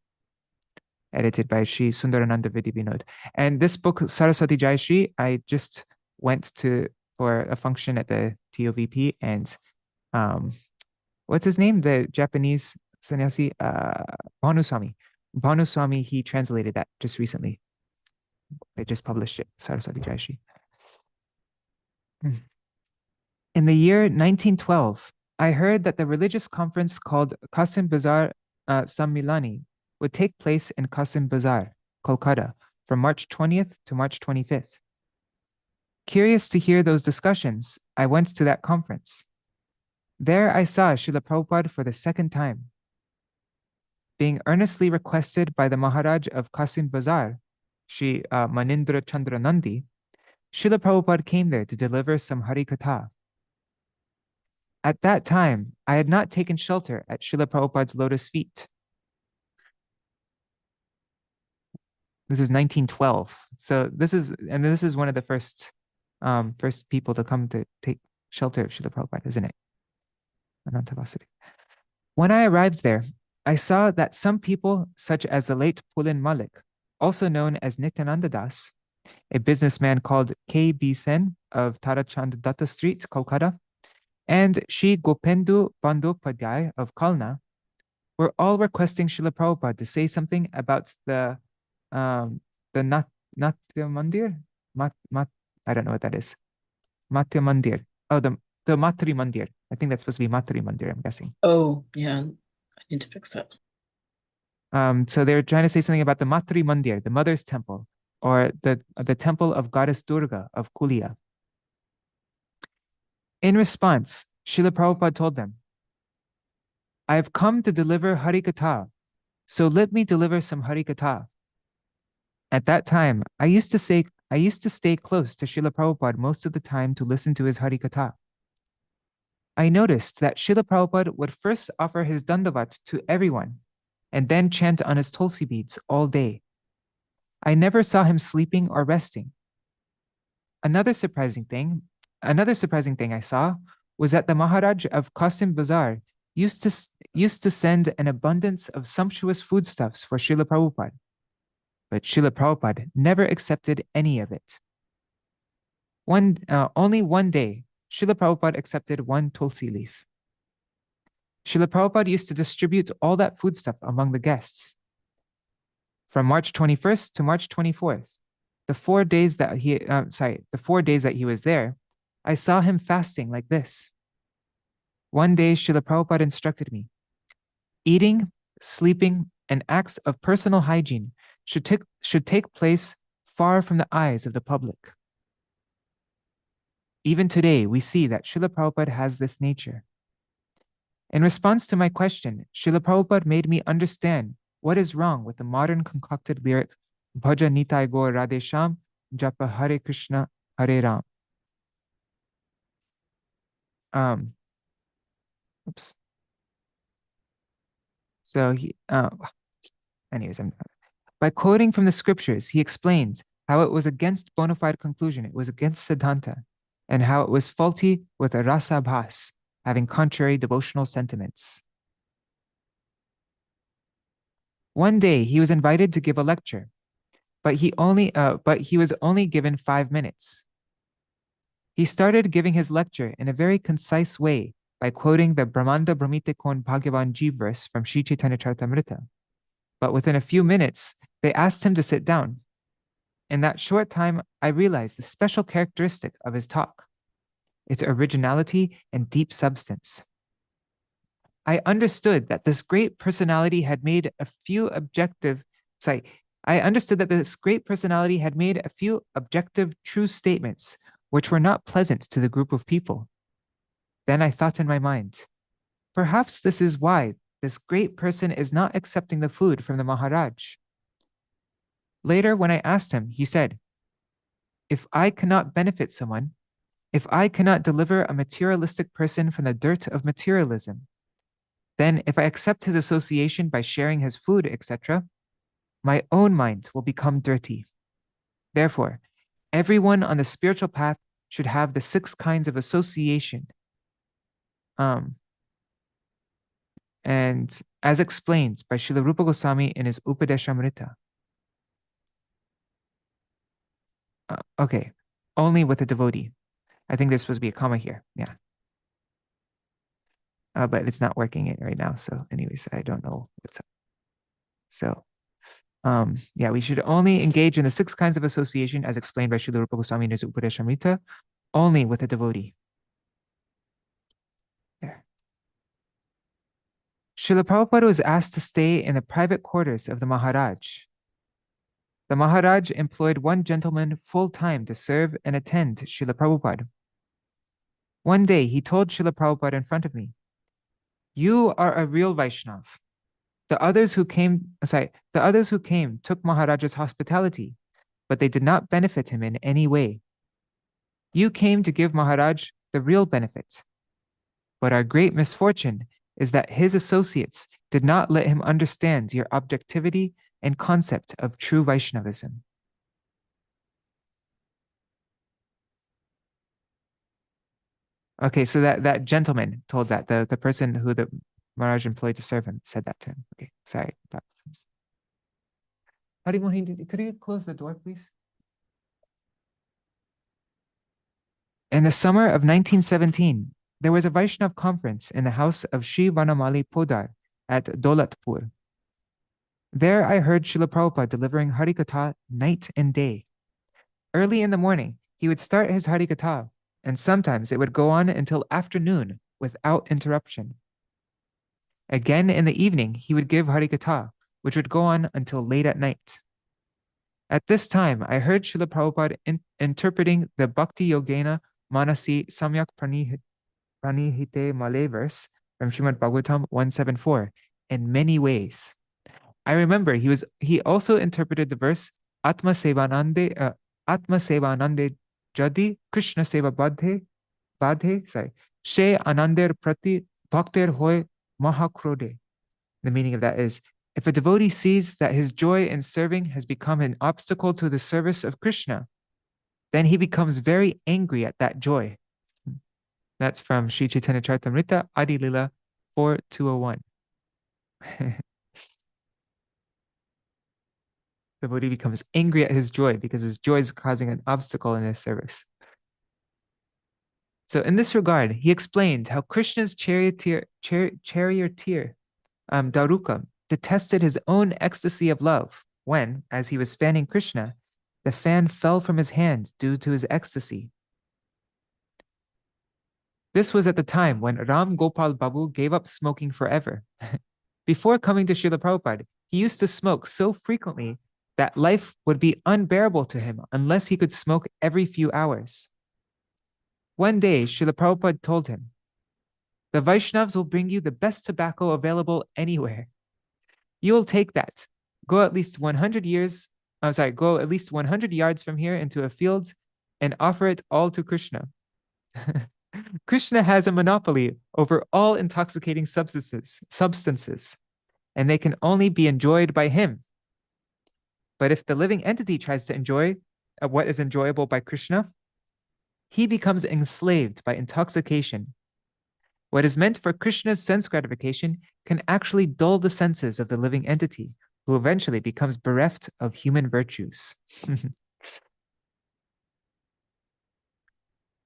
edited by Sri Sundarananda Vidya Vinod. And this book, Saraswati Jayashri, I just went to for a function at the TOVP, and what's his name? The Japanese sannyasi, Bhanuswami, he translated that just recently. They just published it, Saraswati Jayashri. In the year 1912, I heard that the religious conference called Kasim Bazar Sammilani would take place in Kasim Bazar, Kolkata, from March 20th to March 25th. Curious to hear those discussions, I went to that conference. There I saw Śrīla Prabhupāda for the second time. Being earnestly requested by the Maharaj of Kasim Bazar, Sri Manindra Chandra Nandi, Śrīla Prabhupāda came there to deliver some Hari Katha. At that time, I had not taken shelter at Śrīla Prabhupāda's lotus feet. This is 1912. So this is one of the first people to come to take shelter of Śrīla Prabhupada, isn't it? Anantavasari. When I arrived there, I saw that some people, such as the late Pulin Malik, also known as Nityananda Das, a businessman called K.B. Sen of Tarachand Datta Street, Kolkata, and Shri Gopendu Bandyopadhyay of Kalna, were all requesting Śrīla Prabhupada to say something about the Natya Mandir? I don't know what that is. Natya Mandir. Oh, the Matri Mandir. I think that's supposed to be Matri Mandir, I'm guessing. Oh, yeah. I need to fix that. So they're trying to say something about the Matri Mandir, the mother's temple, or the temple of goddess Durga of Kulia. In response, Śrīla Prabhupada told them, I have come to deliver Harikatha, so let me deliver some Harikatha. At that time, I used to stay close to Śrīla Prabhupada most of the time to listen to his Harikatha. I noticed that Śrīla Prabhupada would first offer his dandavat to everyone and then chant on his tulsi beads all day. I never saw him sleeping or resting. Another surprising thing I saw was that the Maharaj of Qasim Bazar used to send an abundance of sumptuous foodstuffs for Śrīla Prabhupada, but Śrīla Prabhupada never accepted any of it. Only one day, Śrīla Prabhupada accepted one tulsi leaf. Śrīla Prabhupada used to distribute all that foodstuff among the guests. From March 21st to March 24th, the 4 days that he was there, I saw him fasting like this. One day, Śrīla Prabhupada instructed me, eating, sleeping, and acts of personal hygiene should take place far from the eyes of the public. Even today, we see that Śrīla Prabhupada has this nature. In response to my question, Śrīla Prabhupada made me understand what is wrong with the modern concocted lyric, Bhaja Nitai Gaur Radhe Shyam, Japa Hare Krishna, Hare Ram. Oops. So by quoting from the scriptures, he explains how it was against bona fide conclusion, it was against Siddhanta, and how it was faulty with a rasa bhas, having contrary devotional sentiments. One day he was invited to give a lecture, but he was only given 5 minutes. He started giving his lecture in a very concise way by quoting the Brahmanda Brahmite Kon Bhagavan Ji verse from Sri Chaitanya Charitamrita. But within a few minutes, they asked him to sit down. In that short time, I realized the special characteristic of his talk, its originality and deep substance. I understood that this great personality had made a few objective true statements which were not pleasant to the group of people. Then I thought in my mind, perhaps this is why this great person is not accepting the food from the Maharaj. Later, when I asked him, he said, if I cannot benefit someone, if I cannot deliver a materialistic person from the dirt of materialism, then if I accept his association by sharing his food, etc., my own mind will become dirty. Therefore, everyone on the spiritual path should have the 6 kinds of association. And as explained by Srila Rupa Goswami in his Upadeshamrita. Okay, only with a devotee. I think there's supposed to be a comma here, yeah. But it's not working right now, so anyways, I don't know what's up. So, yeah, we should only engage in the 6 kinds of association as explained by Srila Rupa Goswami in his Upadeshamrita, only with a devotee. There. Srila Prabhupada was asked to stay in the private quarters of the Maharaj. The Maharaj employed one gentleman full-time to serve and attend Srila Prabhupada. One day, he told Srila Prabhupada in front of me, you are a real Vaishnav. The others who came took Maharaj's hospitality, but they did not benefit him in any way. You came to give Maharaj the real benefit. But our great misfortune is that his associates did not let him understand your objectivity and concept of true Vaishnavism. Okay, so that gentleman told that, the person who the Maharaj employed to serve him said that to him. Okay, sorry. Hari Mohin, could you close the door, please? In the summer of 1917, there was a Vaishnav conference in the house of Sri Vanamali Podar at Daulatpur. There I heard Śrīla Prabhupāda delivering Harikatha night and day. Early in the morning, he would start his Harikatha, and sometimes it would go on until afternoon without interruption. Again in the evening, he would give Harikatha, which would go on until late at night. At this time, I heard Śrīla Prabhupāda interpreting the Bhakti Yogena Manasi Samyak Pranihite Malay verse from Srimad Bhagavatam 174 in many ways. I remember he also interpreted the verse Atma Sevanande Jadi Krishna Seva Badhe She Anander Prati Bhakter Hoy Mahakrode. The meaning of that is, if a devotee sees that his joy in serving has become an obstacle to the service of Krishna, then he becomes very angry at that joy. That's from Sri Chaitanya Charitamrita, Adi Lila 4201. The devotee becomes angry at his joy because his joy is causing an obstacle in his service. So in this regard, he explained how Krishna's charioteer Daruka detested his own ecstasy of love when, as he was fanning Krishna, the fan fell from his hand due to his ecstasy. This was at the time when Ram Gopal Babu gave up smoking forever. Before coming to Śrīla Prabhupāda, he used to smoke so frequently that life would be unbearable to him unless he could smoke every few hours. One day, Śrīla Prabhupāda told him, "The Vaishnavas will bring you the best tobacco available anywhere. You will take that, go at least 100 yards from here into a field and offer it all to Krishna." Krishna has a monopoly over all intoxicating substances, and they can only be enjoyed by him. But if the living entity tries to enjoy what is enjoyable by Krishna, he becomes enslaved by intoxication. What is meant for Krishna's sense gratification can actually dull the senses of the living entity, who eventually becomes bereft of human virtues.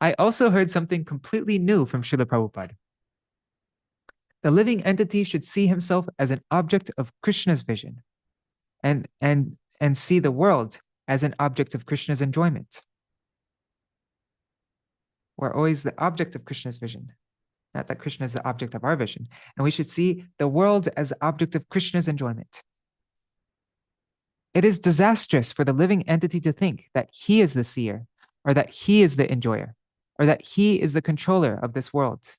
I also heard something completely new from Śrīla Prabhupāda. The living entity should see himself as an object of Krishna's vision and see the world as an object of Krishna's enjoyment. We're always the object of Krishna's vision, not that Krishna is the object of our vision. And we should see the world as the object of Krishna's enjoyment. It is disastrous for the living entity to think that he is the seer, or that he is the enjoyer, or that he is the controller of this world.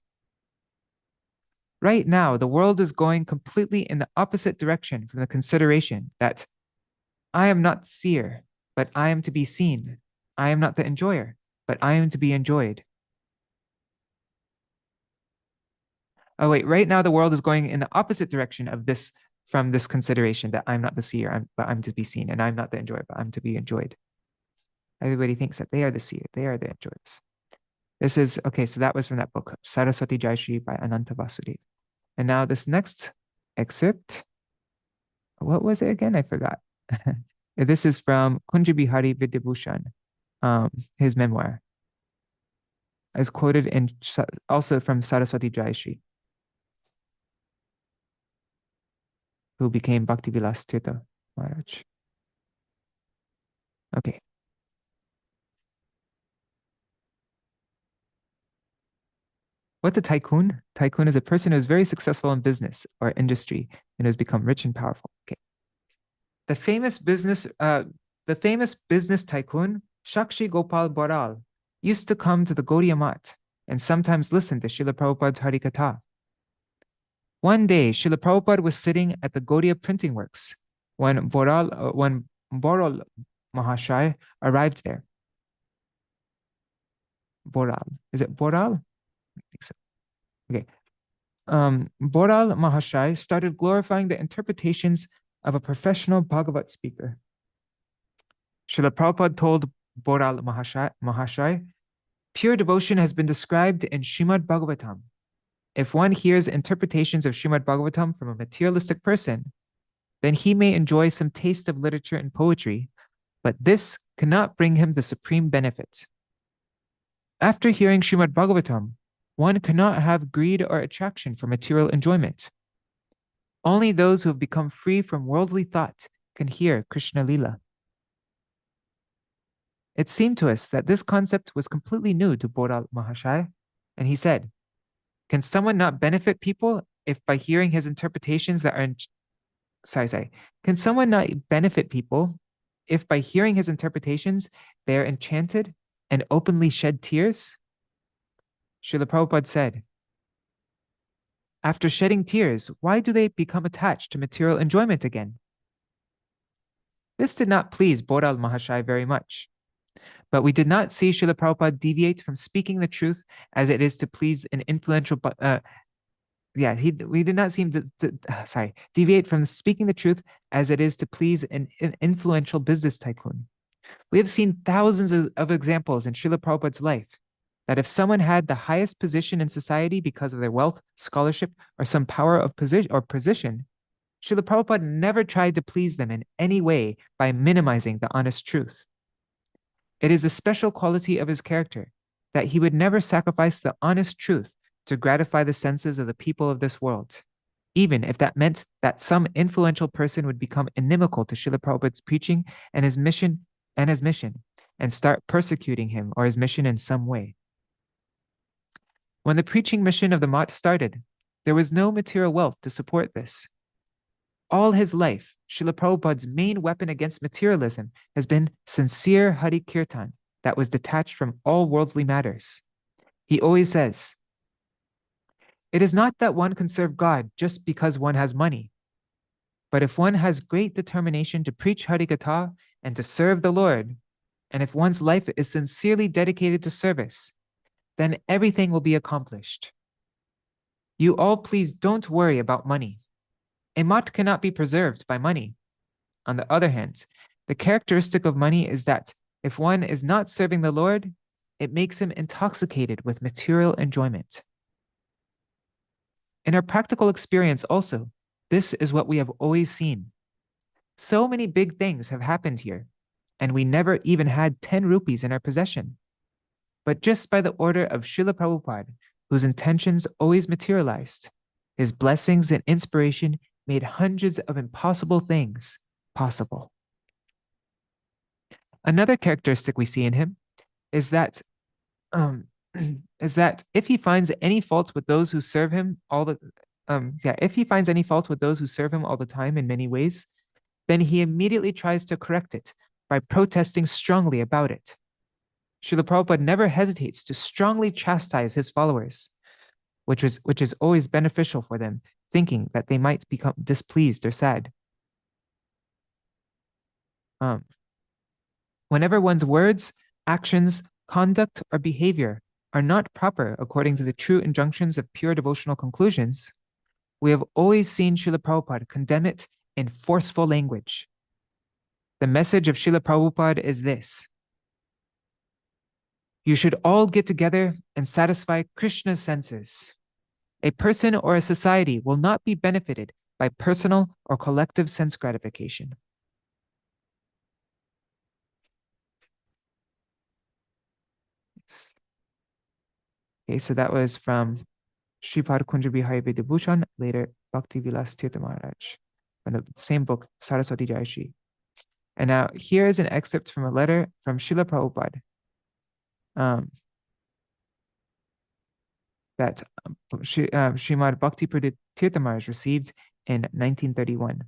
Right now, the world is going completely in the opposite direction from the consideration that I am not seer, but I am to be seen. I am not the enjoyer, but I am to be enjoyed. Oh wait, right now the world is going in the opposite direction of this, from this consideration that I'm not the seer, but I'm to be seen, and I'm not the enjoyer, but I'm to be enjoyed. Everybody thinks that they are the seer, they are the enjoyers. This is, okay, so that was from that book, Saraswatī Jayashrī by Ananta Vasudeva. And now this next excerpt, what was it again? I forgot. This is from Kunja Bihari Vidyabhushan, his memoir. As quoted in, also from Saraswatī Jayashrī, who became Bhakti-Vilas Tirtha Maharaj. Okay. What's a tycoon? Tycoon is a person who is very successful in business or industry and has become rich and powerful. Okay. The famous business tycoon, Shakshi Gopal Boral, used to come to the Gaudiya Math and sometimes listen to Śrīla Prabhupāda's Harikatha. One day, Śrīla Prabhupāda was sitting at the Gaudiya printing works when Boral Mahashaya arrived there. Boral. Is it Boral? I think so. Okay. Boral Mahashaya started glorifying the interpretations of a professional Bhagavat speaker. Śrīla Prabhupāda told Boral Mahashai, pure devotion has been described in Srimad Bhagavatam. If one hears interpretations of Srimad Bhagavatam from a materialistic person, then he may enjoy some taste of literature and poetry, but this cannot bring him the supreme benefit. After hearing Srimad Bhagavatam, one cannot have greed or attraction for material enjoyment. Only those who have become free from worldly thought can hear Krishna Lila. It seemed to us that this concept was completely new to Boral Mahashai, and he said, can someone not benefit people if by hearing his interpretations that are can someone not benefit people if by hearing his interpretations they are enchanted and openly shed tears? Śrīla Prabhupāda said, after shedding tears, why do they become attached to material enjoyment again? This did not please Boral Mahashai very much, but we did not see Śrīla Prabhupāda deviate from speaking the truth as it is to please an influential we did not seem to deviate from speaking the truth as it is to please an influential business tycoon. We have seen thousands of examples in Śrīla Prabhupāda's life that if someone had the highest position in society because of their wealth, scholarship, or some power of position, Śrīla Prabhupāda never tried to please them in any way by minimizing the honest truth. It is a special quality of his character that he would never sacrifice the honest truth to gratify the senses of the people of this world, even if that meant that some influential person would become inimical to Śrīla Prabhupāda's preaching and his mission, and start persecuting him or his mission in some way. When the preaching mission of the Math started, there was no material wealth to support this. All his life, Śrīla Prabhupāda's main weapon against materialism has been sincere Hari Kirtan that was detached from all worldly matters. He always says, it is not that one can serve God just because one has money, but if one has great determination to preach Hari Katha and to serve the Lord, and if one's life is sincerely dedicated to service, then everything will be accomplished. You all please don't worry about money. A Math cannot be preserved by money. On the other hand, the characteristic of money is that if one is not serving the Lord, it makes him intoxicated with material enjoyment. In our practical experience also, this is what we have always seen. So many big things have happened here, and we never even had 10 rupees in our possession. But just by the order of Śrīla Prabhupāda, whose intentions always materialized, his blessings and inspiration made hundreds of impossible things possible. Another characteristic we see in him is that if he finds any faults with those who serve him all the time in many ways, then he immediately tries to correct it by protesting strongly about it. Śrīla Prabhupāda never hesitates to strongly chastise his followers, which is always beneficial for them, thinking that they might become displeased or sad. Whenever one's words, actions, conduct, or behavior are not proper according to the true injunctions of pure devotional conclusions, we have always seen Śrīla Prabhupāda condemn it in forceful language. The message of Śrīla Prabhupāda is this: you should all get together and satisfy Krishna's senses. A person or a society will not be benefited by personal or collective sense gratification. Okay, so that was from Shripad Kunja Bihari Vidyabhushan, later Bhakti Vilas Tirtha Maharaj, from the same book, Saraswatī Jayashri. And now here is an excerpt from a letter from Śrīla Prabhupāda that Srimad Bhakti Tirtha Maharaj received in 1931.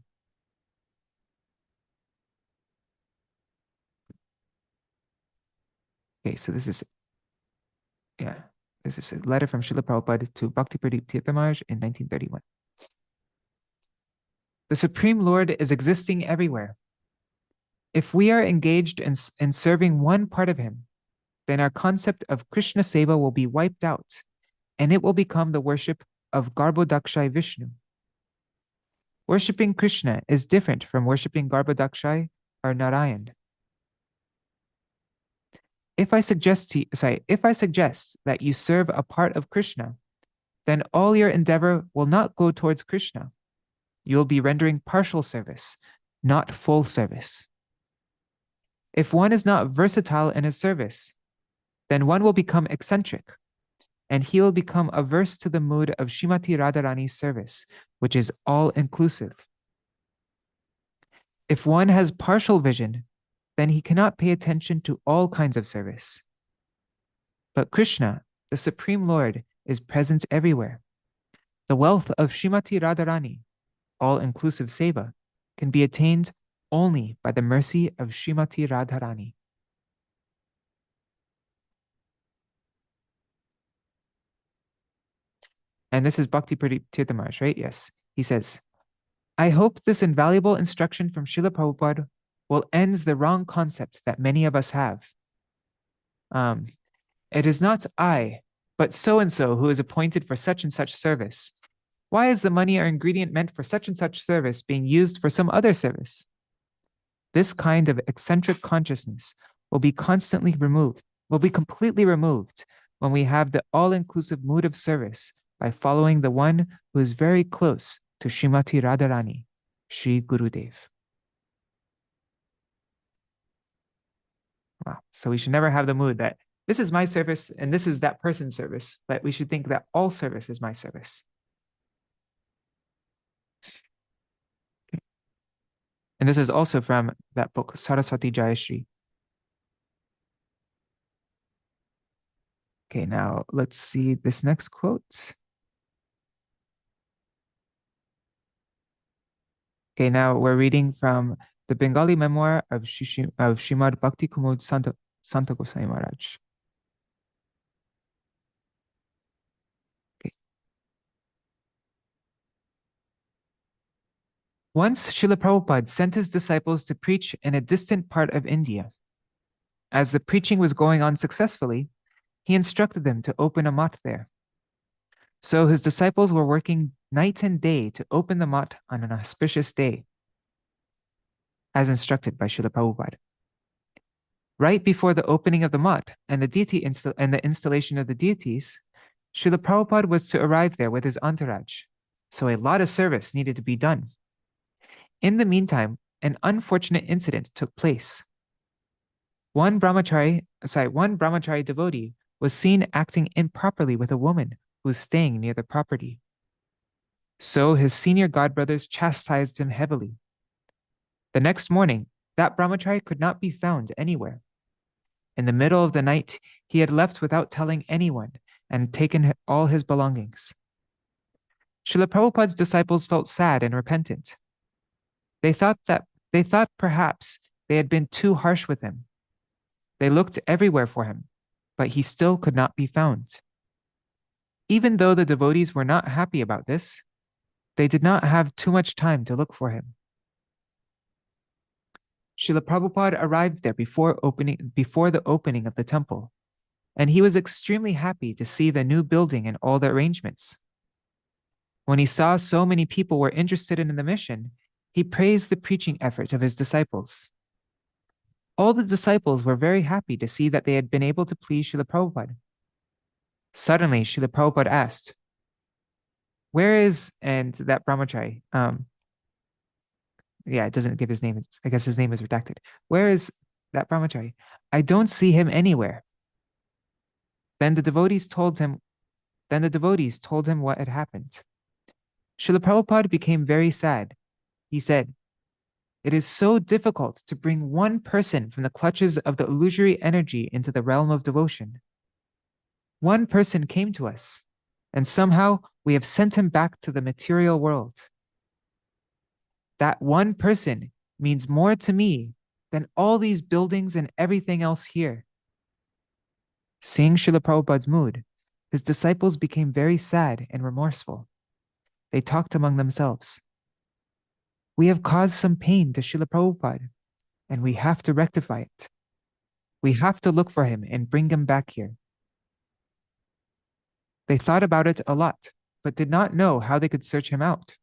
Okay, so this is a letter from Śrīla Prabhupāda to Bhakti Tirtha Maharaj in 1931. The Supreme Lord is existing everywhere. If we are engaged in serving one part of him, then our concept of Krishna Seva will be wiped out, and it will become the worship of Garbhodakshai Vishnu. Worshipping Krishna is different from worshipping Garbhodakshai or Narayan. If I suggest that you serve a part of Krishna, then all your endeavor will not go towards Krishna. You will be rendering partial service, not full service. If one is not versatile in his service, then one will become eccentric, and he will become averse to the mood of Srimati Radharani's service, which is all-inclusive. If one has partial vision, then he cannot pay attention to all kinds of service. But Krishna, the Supreme Lord, is present everywhere. The wealth of Srimati Radharani, all-inclusive seva, can be attained only by the mercy of Srimati Radharani. And this is Bhakti Tirtha Maharaj, right? Yes. He says, I hope this invaluable instruction from Śrīla Prabhupāda will end the wrong concept that many of us have. It is not I, but so-and-so who is appointed for such and such service. Why is the money or ingredient meant for such and such service being used for some other service? This kind of eccentric consciousness will be completely removed when we have the all-inclusive mood of service by following the one who is very close to Srimati Radharani, Shri Gurudev. Wow. So we should never have the mood that this is my service and this is that person's service, but we should think that all service is my service. Okay. And this is also from that book, Saraswatī Jayashri. Okay, now let's see this next quote. Okay, now we're reading from the Bengali memoir of Srimad Bhakti Kumud Santa Gosai Maharaj. Okay. Once Śrīla Prabhupāda sent his disciples to preach in a distant part of India. As the preaching was going on successfully, he instructed them to open a math there. So his disciples were working night and day to open the math on an auspicious day, as instructed by Śrīla Prabhupāda. Right before the opening of the math and the installation of the deities, Śrīla Prabhupāda was to arrive there with his entourage, so a lot of service needed to be done. In the meantime, an unfortunate incident took place. One brahmachari devotee was seen acting improperly with a woman who was staying near the property. So his senior godbrothers chastised him heavily. The next morning, that brahmachari could not be found anywhere. In the middle of the night, he had left without telling anyone and taken all his belongings. Śrīla Prabhupāda's disciples felt sad and repentant. They thought perhaps they had been too harsh with him. They looked everywhere for him, but he still could not be found. Even though the devotees were not happy about this, they did not have too much time to look for him. Śrīla Prabhupāda arrived there before the opening of the temple, and he was extremely happy to see the new building and all the arrangements. When he saw so many people were interested in the mission, he praised the preaching efforts of his disciples. All the disciples were very happy to see that they had been able to please Śrīla Prabhupāda. Suddenly, Śrīla Prabhupāda asked, where is, and that brahmachari, it doesn't give his name. I guess his name is redacted. Where is that brahmachari? I don't see him anywhere. Then the devotees told him what had happened. Śrīla Prabhupāda became very sad. He said, it is so difficult to bring one person from the clutches of the illusory energy into the realm of devotion. One person came to us, and somehow we have sent him back to the material world. That one person means more to me than all these buildings and everything else here. Seeing Śrīla Prabhupāda's mood, his disciples became very sad and remorseful. They talked among themselves. We have caused some pain to Śrīla Prabhupāda, and we have to rectify it. We have to look for him and bring him back here. They thought about it a lot, but did not know how they could search him out.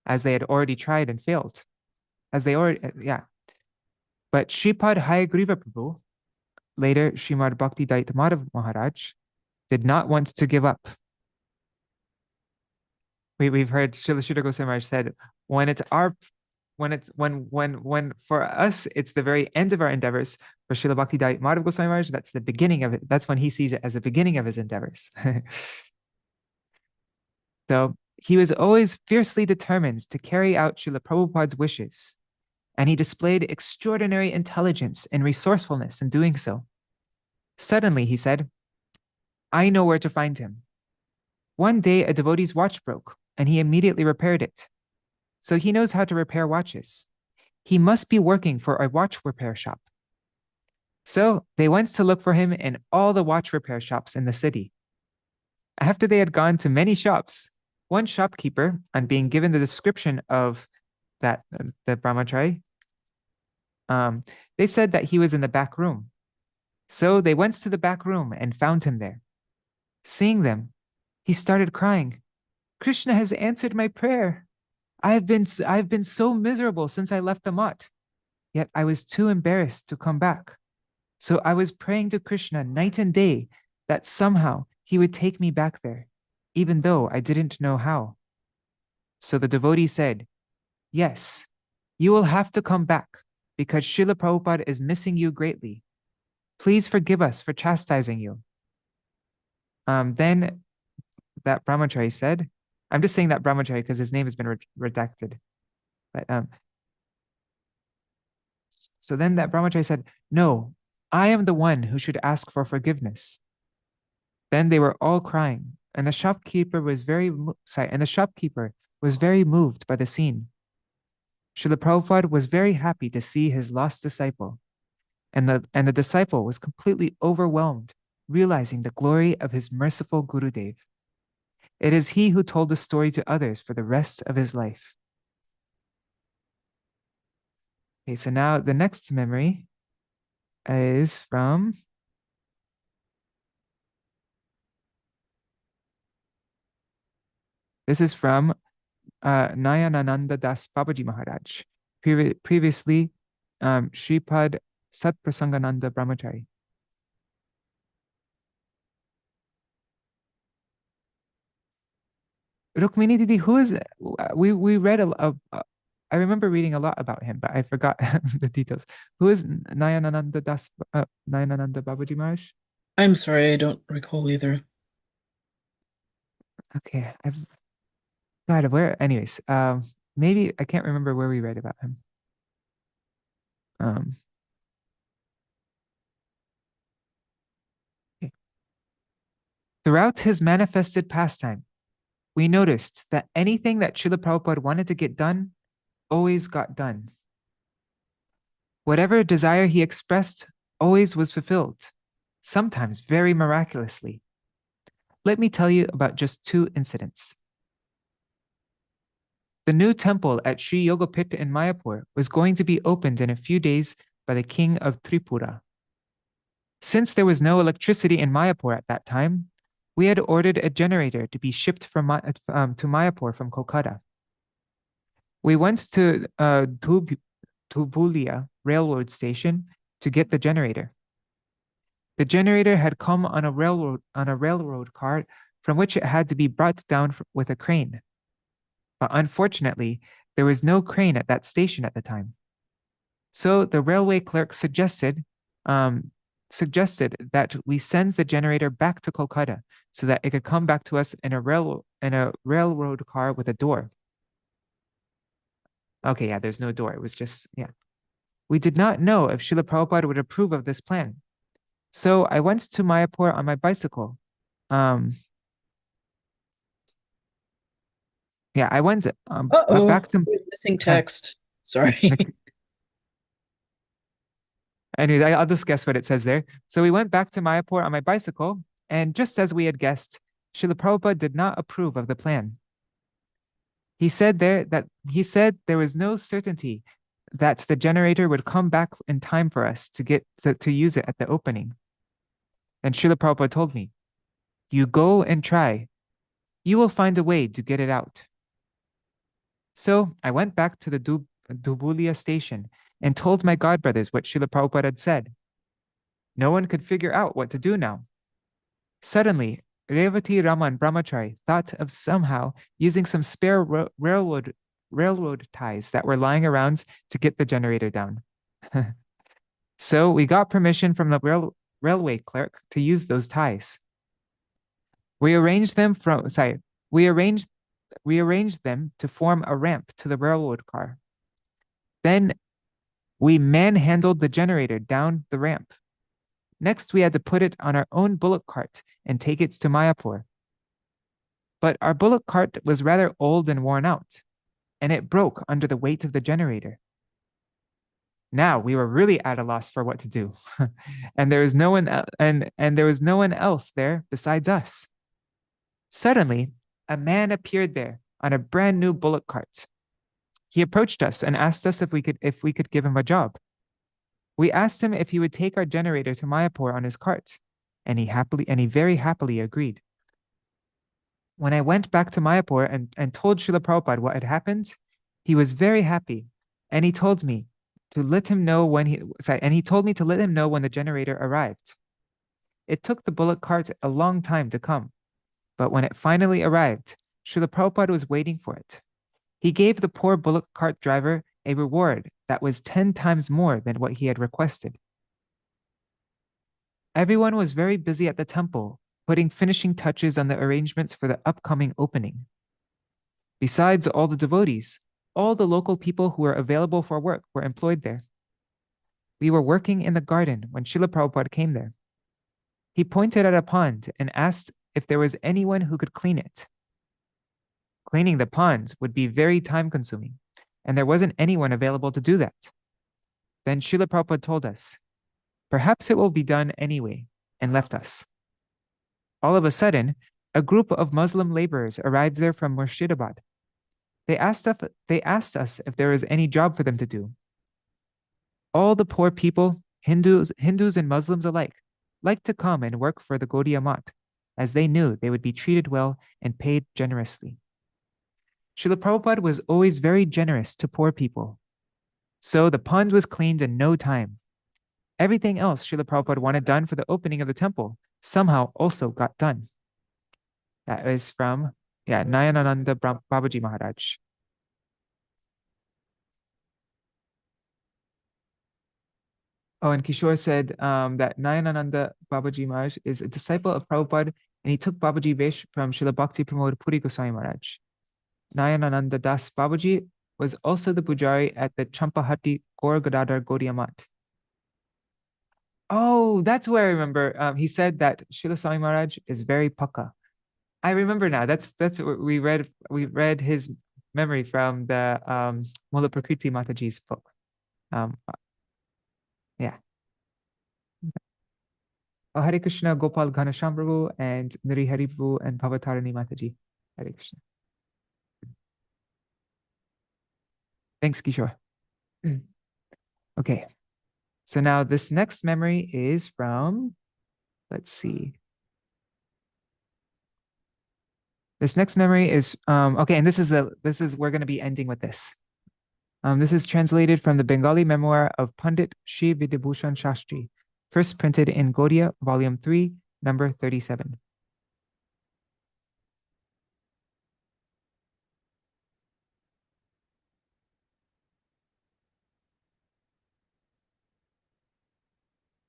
as they had already tried and failed. As they already, But Shripad Hayagriva Prabhu, later Srimad Bhakti Madhav Maharaj, did not want to give up. We've heard Srila Sridhar Goswami Maharaj said, when for us, it's the very end of our endeavors. For Srila Bhakti Madhav Goswami Maharaj, that's the beginning of it. That's when he sees it as the beginning of his endeavors. So he was always fiercely determined to carry out Srila Prabhupada's wishes, and he displayed extraordinary intelligence and resourcefulness in doing so. Suddenly, he said, I know where to find him. One day, a devotee's watch broke, and he immediately repaired it. So he knows how to repair watches. He must be working for a watch repair shop. So they went to look for him in all the watch repair shops in the city. After they had gone to many shops, one shopkeeper, on being given the description of the brahmachari, they said that he was in the back room. So they went to the back room and found him there. Seeing them, he started crying. Krishna has answered my prayer. I've been so miserable since I left the mutt. Yet I was too embarrassed to come back. So I was praying to Krishna night and day that somehow he would take me back there, even though I didn't know how. So the devotee said, yes, you will have to come back because Śrīla Prabhupāda is missing you greatly. Please forgive us for chastising you. Then that brahmachari said, I'm just saying that brahmachari because his name has been redacted. But so then that brahmachari said, no, I am the one who should ask for forgiveness. Then they were all crying, and the shopkeeper was very moved by the scene. Śrīla Prabhupada was very happy to see his lost disciple, and the disciple was completely overwhelmed, realizing the glory of his merciful Gurudev. It is he who told the story to others for the rest of his life. Okay, so now the next memory is from Nayanananda Das Babaji Maharaj, previously Shripad Satprasangananda Brahmachari. Rukmini Didi, who is, we read I remember reading a lot about him, but I forgot the details. Who is Nayanananda Babaji Maharaj? I'm sorry, I don't recall either. Okay, God, where? Anyways, maybe I can't remember where we read about him. Okay. Throughout his manifested pastime, we noticed that anything that Srila Prabhupada wanted to get done always got done. Whatever desire he expressed always was fulfilled, sometimes very miraculously. Let me tell you about just 2 incidents. The new temple at Sri Yogapith in Mayapur was going to be opened in a few days by the king of Tripura. Since there was no electricity in Mayapur at that time, we had ordered a generator to be shipped to Mayapur from Kolkata. We went to Dhubulia railroad station to get the generator. The generator had come on a railroad cart from which it had to be brought down with a crane. But unfortunately, there was no crane at that station at the time. So the railway clerk suggested that we send the generator back to Kolkata so that it could come back to us in a railroad car with a door. Okay, yeah, there's no door. It was just, yeah. We did not know if Srila Prabhupada would approve of this plan. So I went to Mayapur on my bicycle. Yeah, I went back to missing text. Sorry. Anyways, I'll just guess what it says there. So we went back to Mayapur on my bicycle, and just as we had guessed, Srila Prabhupada did not approve of the plan. He said there was no certainty that the generator would come back in time for us to use it at the opening. And Srila Prabhupada told me, you go and try. You will find a way to get it out. So I went back to the Dubulia station and told my godbrothers what Śrīla Prabhupāda had said. No one could figure out what to do now. Suddenly, Revati Raman Brahmachari thought of somehow using some spare railroad ties that were lying around to get the generator down. So we got permission from the railway clerk to use those ties. We arranged them to form a ramp to the railroad car. Then we manhandled the generator down the ramp. Next, we had to put it on our own bullock cart and take it to Mayapur. But our bullock cart was rather old and worn out, and it broke under the weight of the generator. Now we were really at a loss for what to do, and there was no one there was no one else there besides us. Suddenly, a man appeared there on a brand new bullock cart. He approached us and asked us if we could give him a job. We asked him if he would take our generator to Mayapur on his cart, and he very happily agreed. When I went back to Mayapur and told Śrīla Prabhupāda what had happened, he was very happy, and he told me to let him know when the generator arrived. It took the bullock cart a long time to come, but when it finally arrived, Śrīla Prabhupāda was waiting for it. He gave the poor bullock cart driver a reward that was 10 times more than what he had requested. Everyone was very busy at the temple, putting finishing touches on the arrangements for the upcoming opening. Besides all the devotees, all the local people who were available for work were employed there. We were working in the garden when Śrīla Prabhupāda came there. He pointed at a pond and asked if there was anyone who could clean it. Cleaning the ponds would be very time-consuming, and there wasn't anyone available to do that. Then Śrīla Prabhupāda told us, perhaps it will be done anyway, and left us. All of a sudden, a group of Muslim laborers arrived there from Murshidabad. They asked us if there was any job for them to do. All the poor people, Hindus and Muslims alike, liked to come and work for the Gaudiya Math, as they knew they would be treated well and paid generously. Śrīla Prabhupāda was always very generous to poor people. So the pond was cleaned in no time. Everything else Śrīla Prabhupāda wanted done for the opening of the temple somehow also got done. That is from, Nayanananda Babaji Maharaj. Oh, and Kishore said that Nayanananda Babaji Maharaj is a disciple of Prabhupada, and he took Babaji Vesh from Srila Bhakti Pramod Puri Goswami Maharaj. Nayanananda Das Babaji was also the pujari at the Champahati Gaur Gadadhar Gaudiya Math. Oh, that's where I remember. He said that Srila Swami Maharaj is very paka. I remember now. That's what we read. We read his memory from the Mula Prakriti Mataji's book. Yeah. Oh, Hare Krishna, Gopal Ghanasham Prabhu and Niri Hari Prabhu and Bhavatarani Mataji. Hare Krishna. Thanks, Kishore. Okay. So now this next memory is from, let's see. This next memory is, okay, and we're going to be ending with this. This is translated from the Bengali memoir of Pandit Shri Vidyabhushan Shastri, first printed in Gaudiya, volume 3, number 37.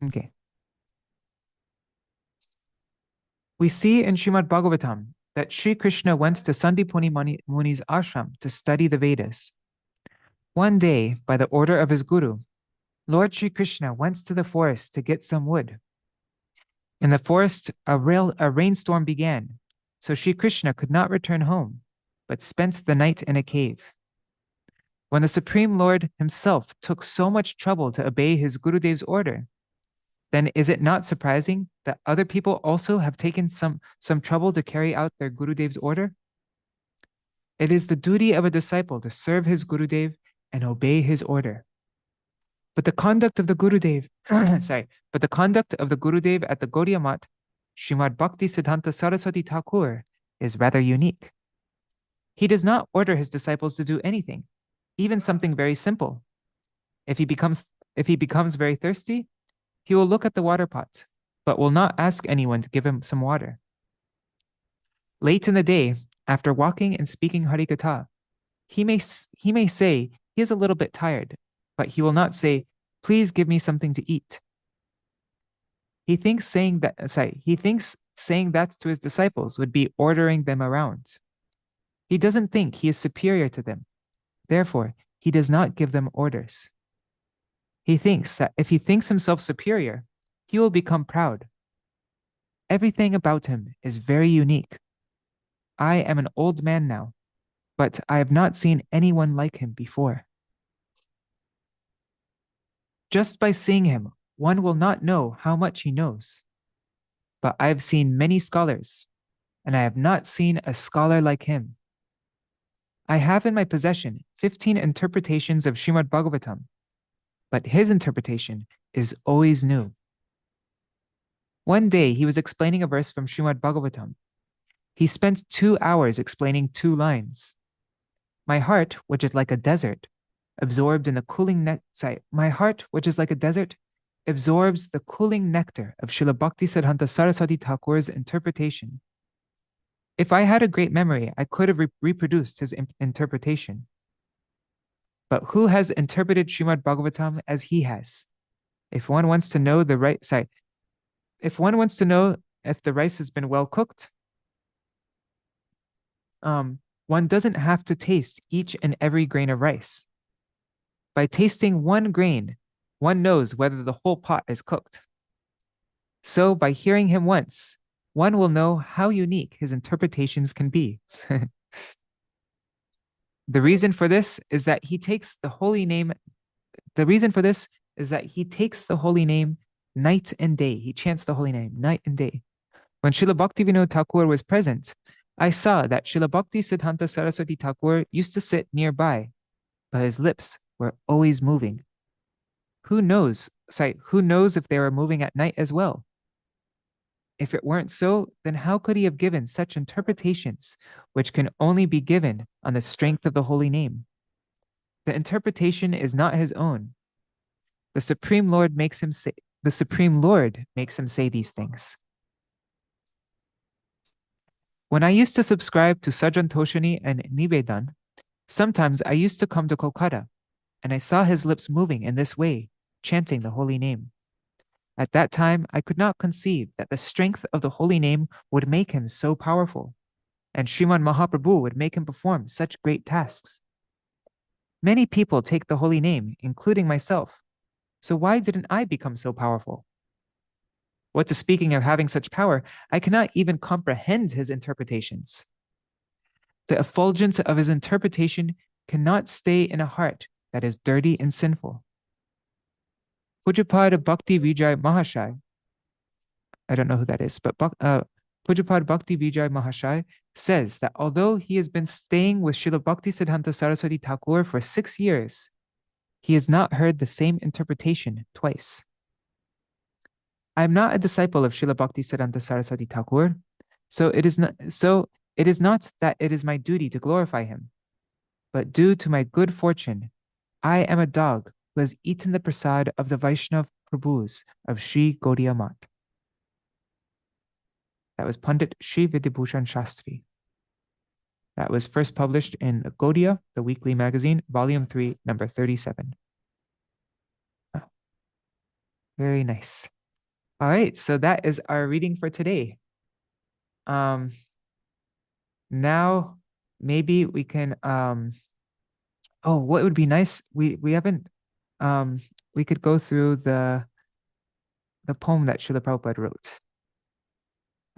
Okay. We see in Srimad Bhagavatam that Sri Krishna went to Sandipuni Muni's ashram to study the Vedas. One day, by the order of his guru, Lord Sri Krishna went to the forest to get some wood. In the forest, a rainstorm began, so Sri Krishna could not return home, but spent the night in a cave. When the Supreme Lord himself took so much trouble to obey his Gurudev's order, then is it not surprising that other people also have taken some trouble to carry out their Gurudev's order? It is the duty of a disciple to serve his Gurudev and obey his order. But the conduct of the Gurudev, at the Gaudiya Math, Srimad Bhaktisiddhānta Saraswatī Ṭhākura, is rather unique. He does not order his disciples to do anything, even something very simple. If he becomes very thirsty, he will look at the water pot, but will not ask anyone to give him some water. Late in the day, after walking and speaking Harikatha, he may say he is a little bit tired, but he will not say, "Please give me something to eat." He thinks saying that to his disciples would be ordering them around. He doesn't think he is superior to them. Therefore, he does not give them orders. He thinks that if he thinks himself superior, he will become proud. Everything about him is very unique. I am an old man now, but I have not seen anyone like him before. Just by seeing him, one will not know how much he knows. But I have seen many scholars, and I have not seen a scholar like him. I have in my possession 15 interpretations of Srimad Bhagavatam, but his interpretation is always new. One day he was explaining a verse from Srimad Bhagavatam. He spent 2 hours explaining 2 lines. My heart, which is like a desert, absorbed in the cooling my heart, which is like a desert, absorbs the cooling nectar of Śrīla Bhaktisiddhānta Saraswatī Ṭhākura's interpretation. If I had a great memory, I could have reproduced his interpretation. But who has interpreted Srimad Bhagavatam as he has? If one wants to know if the rice has been well cooked, one doesn't have to taste each and every grain of rice. By tasting one grain, one knows whether the whole pot is cooked. So by hearing him once, one will know how unique his interpretations can be. The reason for this is that he takes the holy name night and day. He chants the holy name night and day. When Srila Bhaktivinoda Thakur was present, I saw that Srila Bhaktisiddhānta Saraswatī Thakur used to sit nearby, but his lips were always moving. Who knows if they were moving at night as well? If it weren't so, then how could he have given such interpretations, which can only be given on the strength of the holy name? The interpretation is not his own. The Supreme Lord makes him say these things. When I used to subscribe to Sajan Toshani and Nivedan, sometimes I used to come to Kolkata, and I saw his lips moving in this way, chanting the holy name. At that time, I could not conceive that the strength of the holy name would make him so powerful, and Sriman Mahaprabhu would make him perform such great tasks. Many people take the holy name, including myself. So why didn't I become so powerful? What to speaking of having such power, I cannot even comprehend his interpretations. The effulgence of his interpretation cannot stay in a heart that is dirty and sinful. Pujapad Bhakti Vijay Mahashai, I don't know who that is, but Pujapad Bhakti Vijay Mahashai says that although he has been staying with Srila Bhaktisiddhānta Saraswatī Thakur for 6 years, he has not heard the same interpretation twice. I am not a disciple of Srila Bhaktisiddhānta Saraswatī Thakur, so it is not that it is my duty to glorify him, but due to my good fortune, I am a dog who has eaten the prasad of the Vaishnav Prabhus of Sri Gaudiya Math. That was Pandit Sri Vidyabhushan Shastri. That was first published in Gaudiya, the weekly magazine, volume 3, number 37. Oh, very nice. All right, so that is our reading for today. Now maybe we can what would be nice, we haven't we could go through the poem that Śrīla Prabhupāda wrote.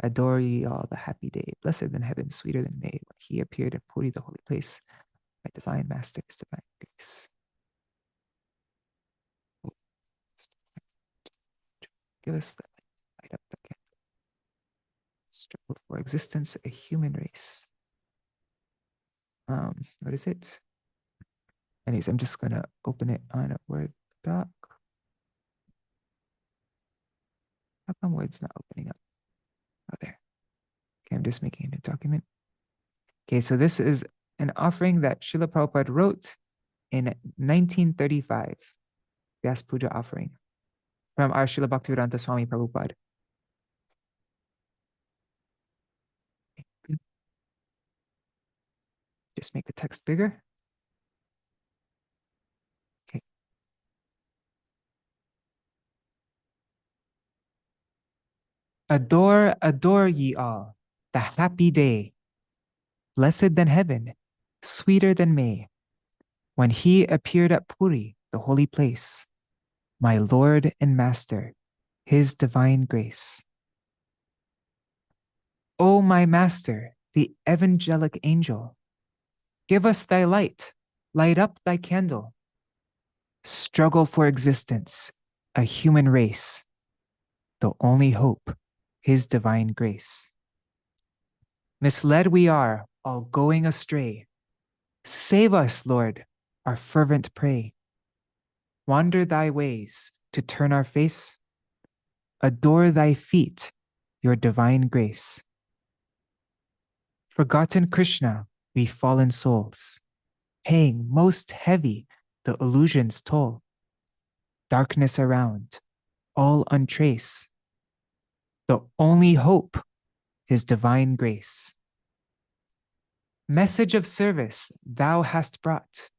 Adore ye all the happy day, blessed than heaven, sweeter than May, when he appeared in Puri, the holy place, my divine master's divine grace. Give us the light up again. Struggle for existence, a human race. What is it? Anyways, I'm just gonna open it on a Word doc. How come Word's not opening up? Oh, there. Okay, I'm just making a new document. Okay, so this is an offering that Śrīla Prabhupada wrote in 1935, Vyas Puja offering from our Śrīla Bhaktisiddhānta Swami Prabhupada. Just make the text bigger. Okay. Adore, adore ye all, the happy day, blessed than heaven, sweeter than May, when he appeared at Puri, the holy place, my Lord and Master, his divine grace. O my Master, the evangelic angel, give us thy light, light up thy candle. Struggle for existence, a human race, the only hope, his divine grace. Misled we are, all going astray. Save us, Lord, our fervent pray. Wander thy ways to turn our face. Adore thy feet, your divine grace. Forgotten Krishna, we fallen souls, paying most heavy the illusion's toll. Darkness around, all untrace. The only hope, his divine grace. Message of service thou hast brought,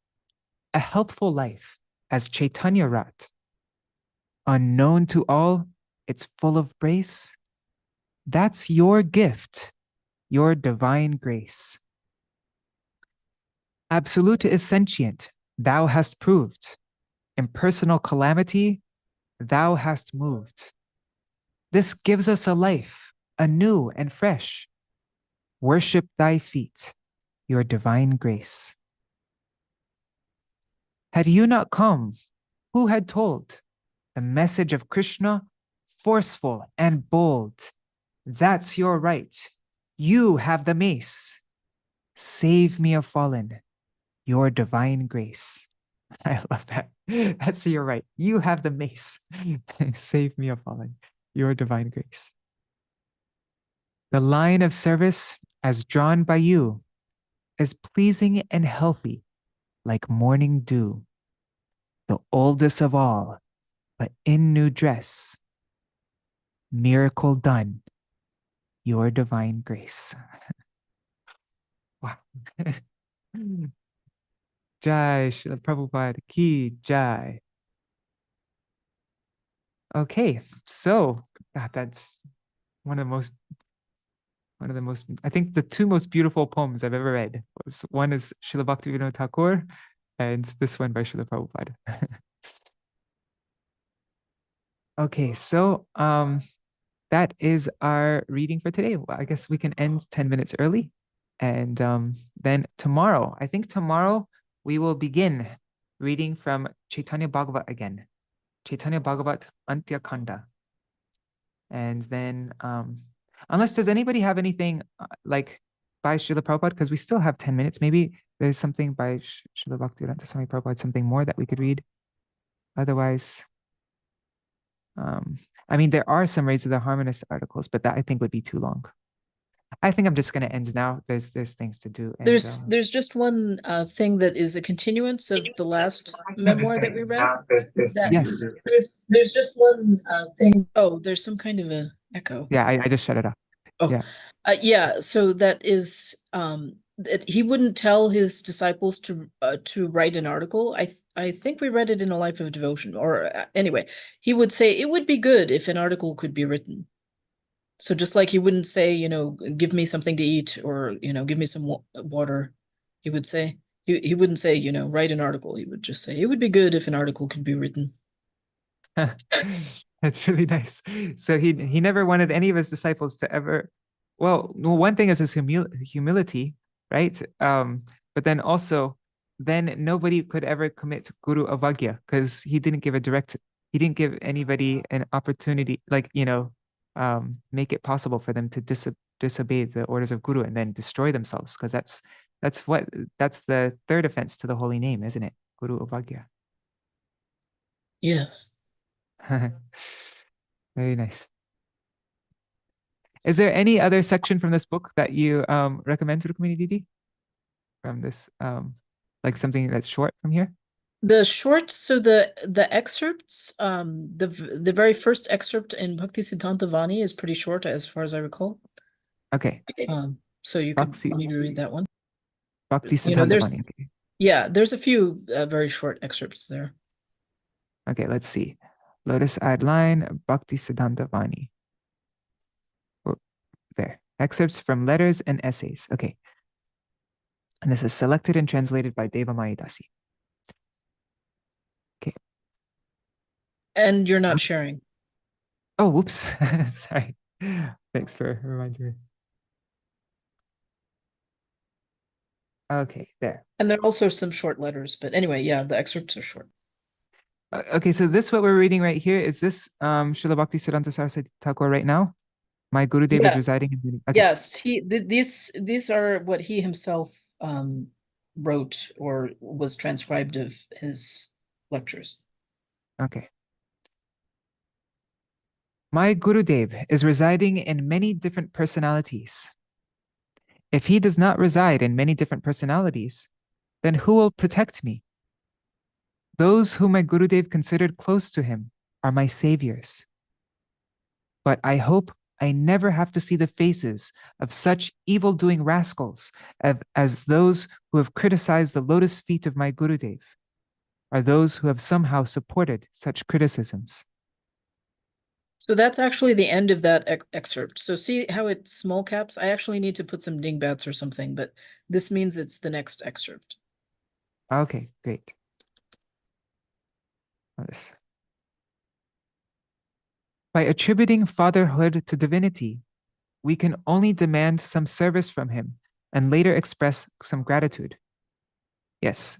a healthful life as Chaitanya wrought. Unknown to all, it's full of grace. That's your gift, your divine grace. Absolute is sentient, thou hast proved. Impersonal calamity, thou hast moved. This gives us a life, anew and fresh. Worship thy feet, your divine grace. Had you not come, who had told the message of Krishna, forceful and bold? That's your right. You have the mace. Save me a fallen, your divine grace. I love that. That's your right. You have the mace. Save me a fallen, your divine grace. The line of service as drawn by you is pleasing and healthy like morning dew. The oldest of all, but in new dress. Miracle done, your divine grace. Wow. Jai Śrīla Prabhupāda ki jai. Okay, so that's one of the most, I think the two most beautiful poems I've ever read. One is Śrīla Bhaktivinoda Thakur, and this one by Śrīla Prabhupada. Okay, so that is our reading for today. Well, I guess we can end 10 minutes early. And then tomorrow, I think tomorrow we will begin reading from Chaitanya Bhagavat again. Chaitanya Bhagavat Antya Khanda. And then, unless does anybody have anything like by Śrīla Prabhupada, because we still have 10 minutes, maybe there's something by Śrīla Bhaktisiddhānta Swami Prabhupada, something more that we could read. Otherwise, I mean, there are some Rays of the Harmonist articles, but that I think would be too long. I think I'm just going to end now. There's things to do. And, there's just one thing that is a continuance of the last memoir that we read. Yes. There's just one thing. Oh, there's some kind of a echo. Yeah, I just shut it off. Oh, yeah. So that is that he wouldn't tell his disciples to write an article. I think we read it in A Life of Devotion, or anyway, he would say it would be good if an article could be written. So just like he wouldn't say, give me something to eat, or give me some water, he would say he wouldn't say, write an article. He would just say it would be good if an article could be written. That's really nice. So he never wanted any of his disciples to ever. Well, one thing is his humility, right? But then also, then nobody could ever commit to Guru Avagya, because he didn't give anybody an opportunity, like, make it possible for them to disobey the orders of Guru and then destroy themselves, because that's the third offense to the holy name, isn't it? Guru Avagya. Yes. Very nice. Is there any other section from this book that you recommend to the community? from this? Like something that's short from here? The short, so the excerpts, the very first excerpt in Bhaktisiddhānta Vani is pretty short as far as I recall. Okay. So you could maybe read that one. Bhaktisiddhānta there's Vani. Okay. there's a few very short excerpts there. Okay, let's see. Lotus-eyed lion, Bhaktisiddhānta Vani. Oh, there. Excerpts from letters and essays. Okay. And this is selected and translated by Devamayī dāsī. Okay. And you're not sharing. Oh, whoops. Sorry. Thanks for reminding me. Okay, there. And there are also some short letters, but anyway, yeah, the excerpts are short. Okay, so this what we're reading right here, is this Śrīla Bhaktisiddhānta Saraswatī Ṭhākura right now? My Gurudev is residing in okay. Yes, these are what he himself wrote or was transcribed of his lectures. Okay. My Gurudev is residing in many different personalities. If he does not reside in many different personalities, then who will protect me? Those whom my Gurudev considered close to him are my saviors. But I hope I never have to see the faces of such evil-doing rascals as those who have criticized the lotus feet of my Gurudev, are those who have somehow supported such criticisms. So that's actually the end of that excerpt. So see how it's small caps? I actually need to put some dingbats or something, but this means it's the next excerpt. Okay, great. Notice. By attributing fatherhood to divinity, we can only demand some service from him and later express some gratitude. Yes.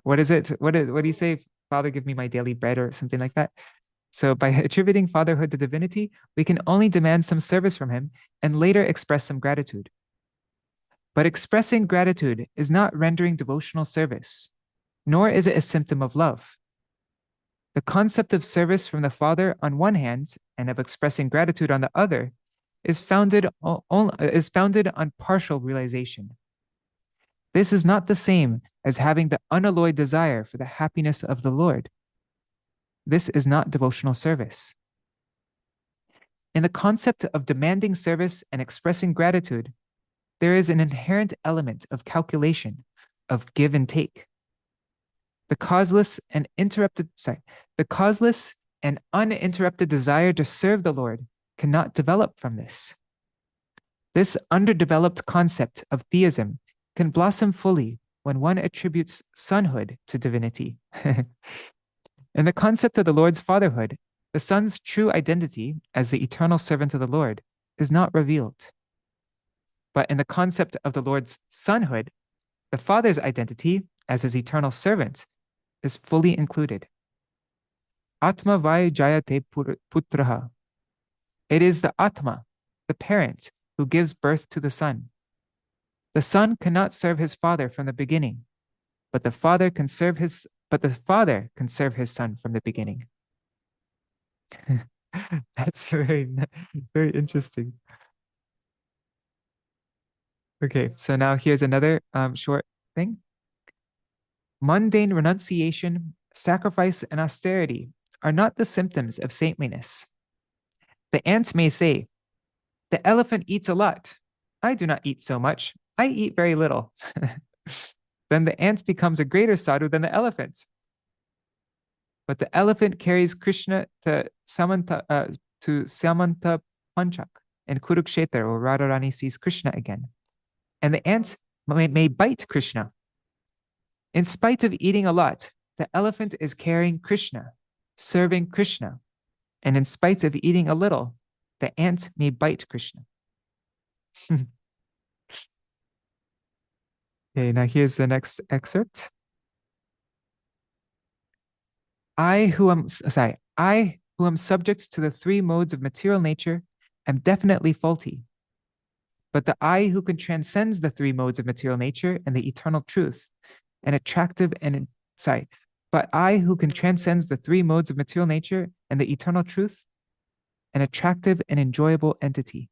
What is it? What do you say? Father, give me my daily bread or something like that. So by attributing fatherhood to divinity, we can only demand some service from him and later express some gratitude. But expressing gratitude is not rendering devotional service, nor is it a symptom of love. The concept of service from the Father on one hand and of expressing gratitude on the other is founded on partial realization. This is not the same as having the unalloyed desire for the happiness of the Lord. This is not devotional service. In the concept of demanding service and expressing gratitude, there is an inherent element of calculation, of give and take. The causeless and uninterrupted desire to serve the Lord cannot develop from this. This underdeveloped concept of theism can blossom fully when one attributes sonhood to divinity. In the concept of the Lord's fatherhood, the Son's true identity as the eternal servant of the Lord is not revealed. But in the concept of the Lord's sonhood, the Father's identity as his eternal servant is fully included. Atma vai jayate putraha. It is the Atma, the parent, who gives birth to the Son. The Son cannot serve his Father from the beginning, but the Father can serve his Son from the beginning. That's very, very interesting. Okay, so now here's another short thing. Mundane renunciation, sacrifice, and austerity are not the symptoms of saintliness. The ant may say, "The elephant eats a lot. I do not eat so much. I eat very little." Then the ant becomes a greater sadhu than the elephant. But the elephant carries Krishna to Samanta Panchak in Kurukshetra, where Radharani sees Krishna again. And the ant may bite Krishna. In spite of eating a lot, the elephant is carrying Krishna, serving Krishna. And in spite of eating a little, the ant may bite Krishna. Okay, now here's the next excerpt. I who am subject to the three modes of material nature am definitely faulty. But the I who can transcend the three modes of material nature and the eternal truth, but I who can transcend the three modes of material nature and the eternal truth, an attractive and enjoyable entity.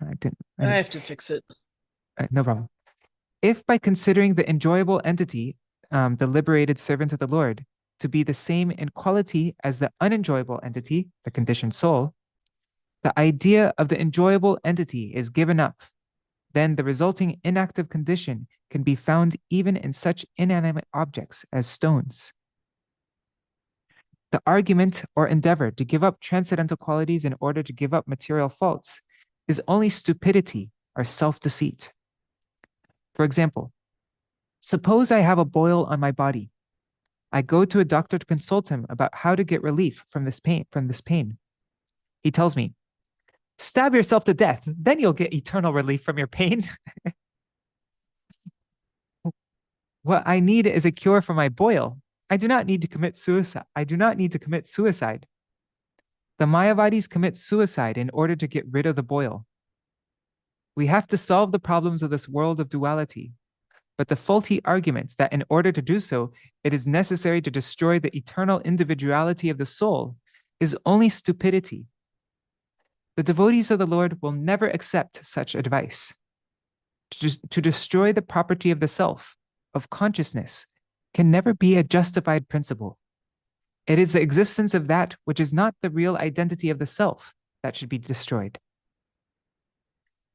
I have to fix it. No problem. If by considering the enjoyable entity, the liberated servant of the Lord, to be the same in quality as the unenjoyable entity, the conditioned soul, the idea of the enjoyable entity is given up, then the resulting inactive condition can be found even in such inanimate objects as stones. The argument or endeavor to give up transcendental qualities in order to give up material faults is only stupidity or self-deceit. For example, suppose I have a boil on my body. I go to a doctor to consult him about how to get relief from this pain. He tells me, stab yourself to death, then you'll get eternal relief from your pain. What I need is a cure for my boil. I do not need to commit suicide. The Mayavadis commit suicide in order to get rid of the boil. We have to solve the problems of this world of duality, but the faulty arguments that in order to do so, it is necessary to destroy the eternal individuality of the soul is only stupidity. The devotees of the Lord will never accept such advice. To destroy the property of the self, of consciousness, can never be a justified principle. It is the existence of that which is not the real identity of the self that should be destroyed.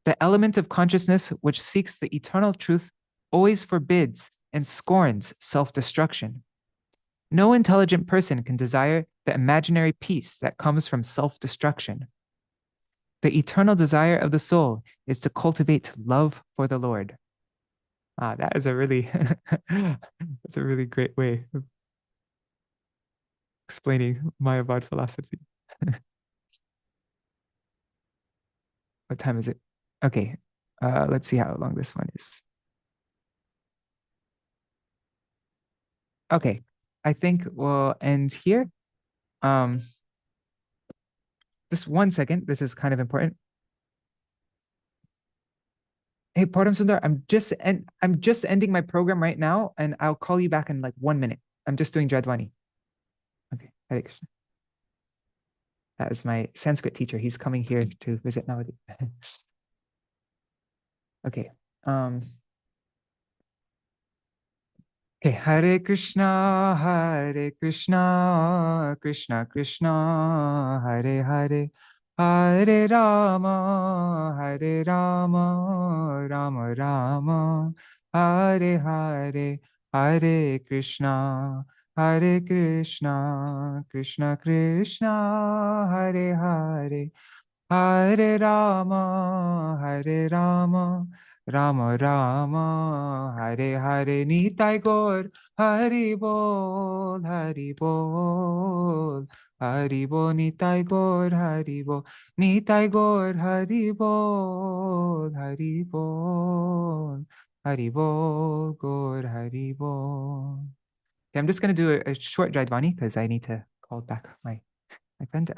The element of consciousness which seeks the eternal truth always forbids and scorns self-destruction. No intelligent person can desire the imaginary peace that comes from self-destruction. The eternal desire of the soul is to cultivate love for the Lord. That is a really, that's a really great way of explaining Mayavad philosophy. What time is it? Okay, let's see how long this one is. Okay, I think we'll end here. Just 1 second, this is kind of important. Hey, Param Sundar, I'm just ending my program right now, and I'll call you back in like 1 minute. I'm just doing Jadwani. Okay, Hare Krishna. That is my Sanskrit teacher. He's coming here to visit Navadip. Okay. Okay, Hare Krishna, Krishna Krishna, Hare Hare, Hare Rama, Rama Rama, Hare Hare, Hare Krishna, Krishna Krishna, Hare Hare, Hare Rama, Rama Rama, Hare Hare, Nitai Gaur, Hari Bol, Hari Bol, Hari Bol, Nitai Gaur, Hari Bol, Nitai Gaur, Hari Bol, Hari Bol, Hari Bol, Gaur, Hari Bol. Okay, I'm just going to do a short Jaidvani because I need to call back my friend.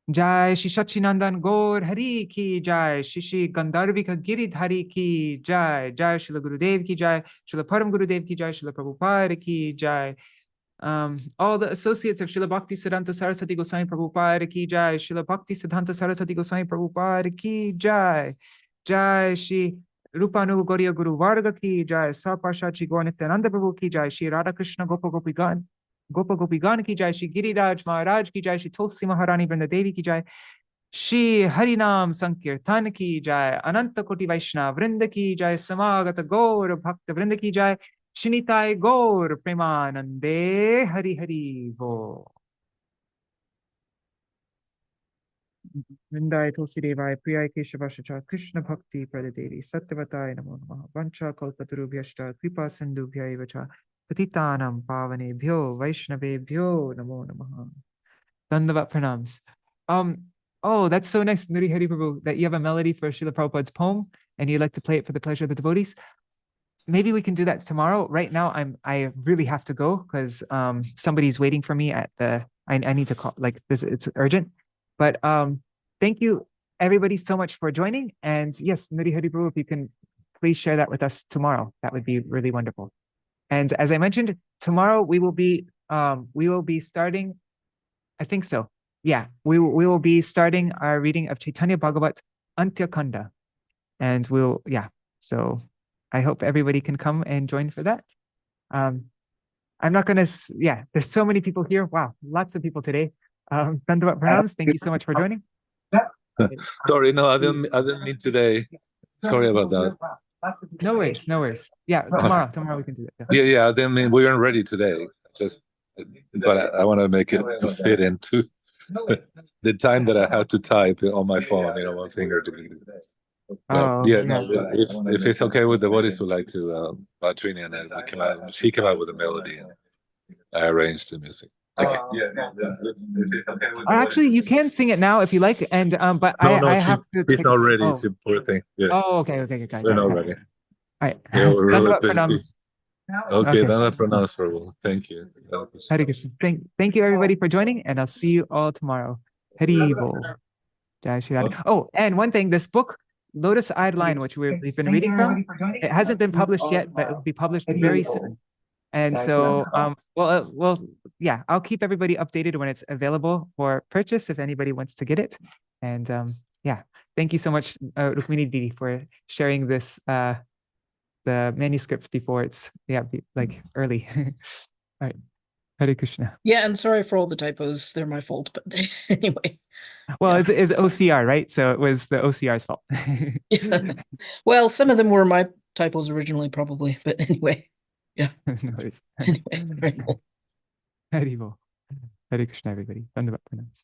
Jai Shri Sachinandan Gaur Hari Ki Jai, Shri Gandharvika Giridhari Ki Jai, Jai Srila Gurudev Ki Jai, Srila Param Gurudev Ki Jai, Srila Prabhupada Ki Jai. All the associates of Srila Bhaktisiddhānta Saraswatī Goswami Prabhupada Ki Jai, Srila Bhaktisiddhānta Saraswatī Goswami Prabhupada Ki Jai, Jai Shri Rupanu Gauriya Guru Varga Ki Jai, Sarpashachi Gaur Nityananda Prabhu Ki Jai, Shri Radha Krishna Gopa Gopigan Ki Jai, Shri Giriraj Maharaj Ki Jai, Shri Tulsi Maharani Vrinda Devi Ki Jai, Shri Harinam Sankirtan Ki Jai, Ananta Koti Vaishnava Vrinda Ki Jai, Samagata Gaur Bhakta Vrinda Ki Jai, Shinitai Gaur Premanande, Hari Hari Bo. Vrindai Tulsi Devai, Priyai Keshavashacha, Krishna Bhakti Pradadevi, Satyavataya Namo Namaha, Vancha Kalpatarubhyashta, Kripa Sindhubhyai Vacha, Patitanam Pavanebhyo, Vaishnavebhyo, Namo Namaha. Dandavat pranams. Oh, that's so nice, Nuri Hari Prabhu, that you have a melody for Srila Prabhupada's poem and you like to play it for the pleasure of the devotees. Maybe we can do that tomorrow. Right now, I really have to go because somebody's waiting for me at the. I need to call, like this. It's urgent, but thank you everybody so much for joining. And yes, Nuri Hari Prabhu, if you can please share that with us tomorrow, that would be really wonderful. And as I mentioned, tomorrow we will be starting. I think so. Yeah, we will be starting our reading of Chaitanya Bhagavat Antya Kanda, and so I hope everybody can come and join for that. I'm not going to, yeah, there's so many people here. Wow, lots of people today. Dandavat pranams. Thank you so much for joining. Sorry, no, I didn't mean today. Sorry about that. No worries, no worries. Yeah, tomorrow we can do that. Yeah, I didn't mean we weren't ready today. But I want to make it fit into the time that I had to type on my phone, one finger to be. No, if it's okay with the devotees who like to Trini and then she came out with a melody and I arranged the music. Okay. Actually, you can sing it now if you like, and but I have to. It's not ready. It's a poor thing. Yeah. Oh, okay. We're not ready. All right. Yeah, we're really busy. Pranams. Okay, Dandavat pranams, Prabhu. Thank you. Hare Krishna. Thank you everybody for joining, and I'll see you all tomorrow. Hari Bol. Jai Shri Radha. Oh, and one thing, this book, Lotus-Eyed Lion, which we've been reading from, it hasn't been published yet, but it will be published very soon. And so, yeah, I'll keep everybody updated when it's available for purchase if anybody wants to get it. And yeah, thank you so much, Rukmini Didi, for sharing this, the manuscript before it's, like early. All right. Hare Krishna. Yeah, and sorry for all the typos. They're my fault, but anyway. Well, it's OCR, right? So it was the OCR's fault. Yeah. Well, some of them were my typos originally, probably, but anyway. Yeah. No worries. Anyway, right. Hare Krishna, everybody. Dandavat pranams.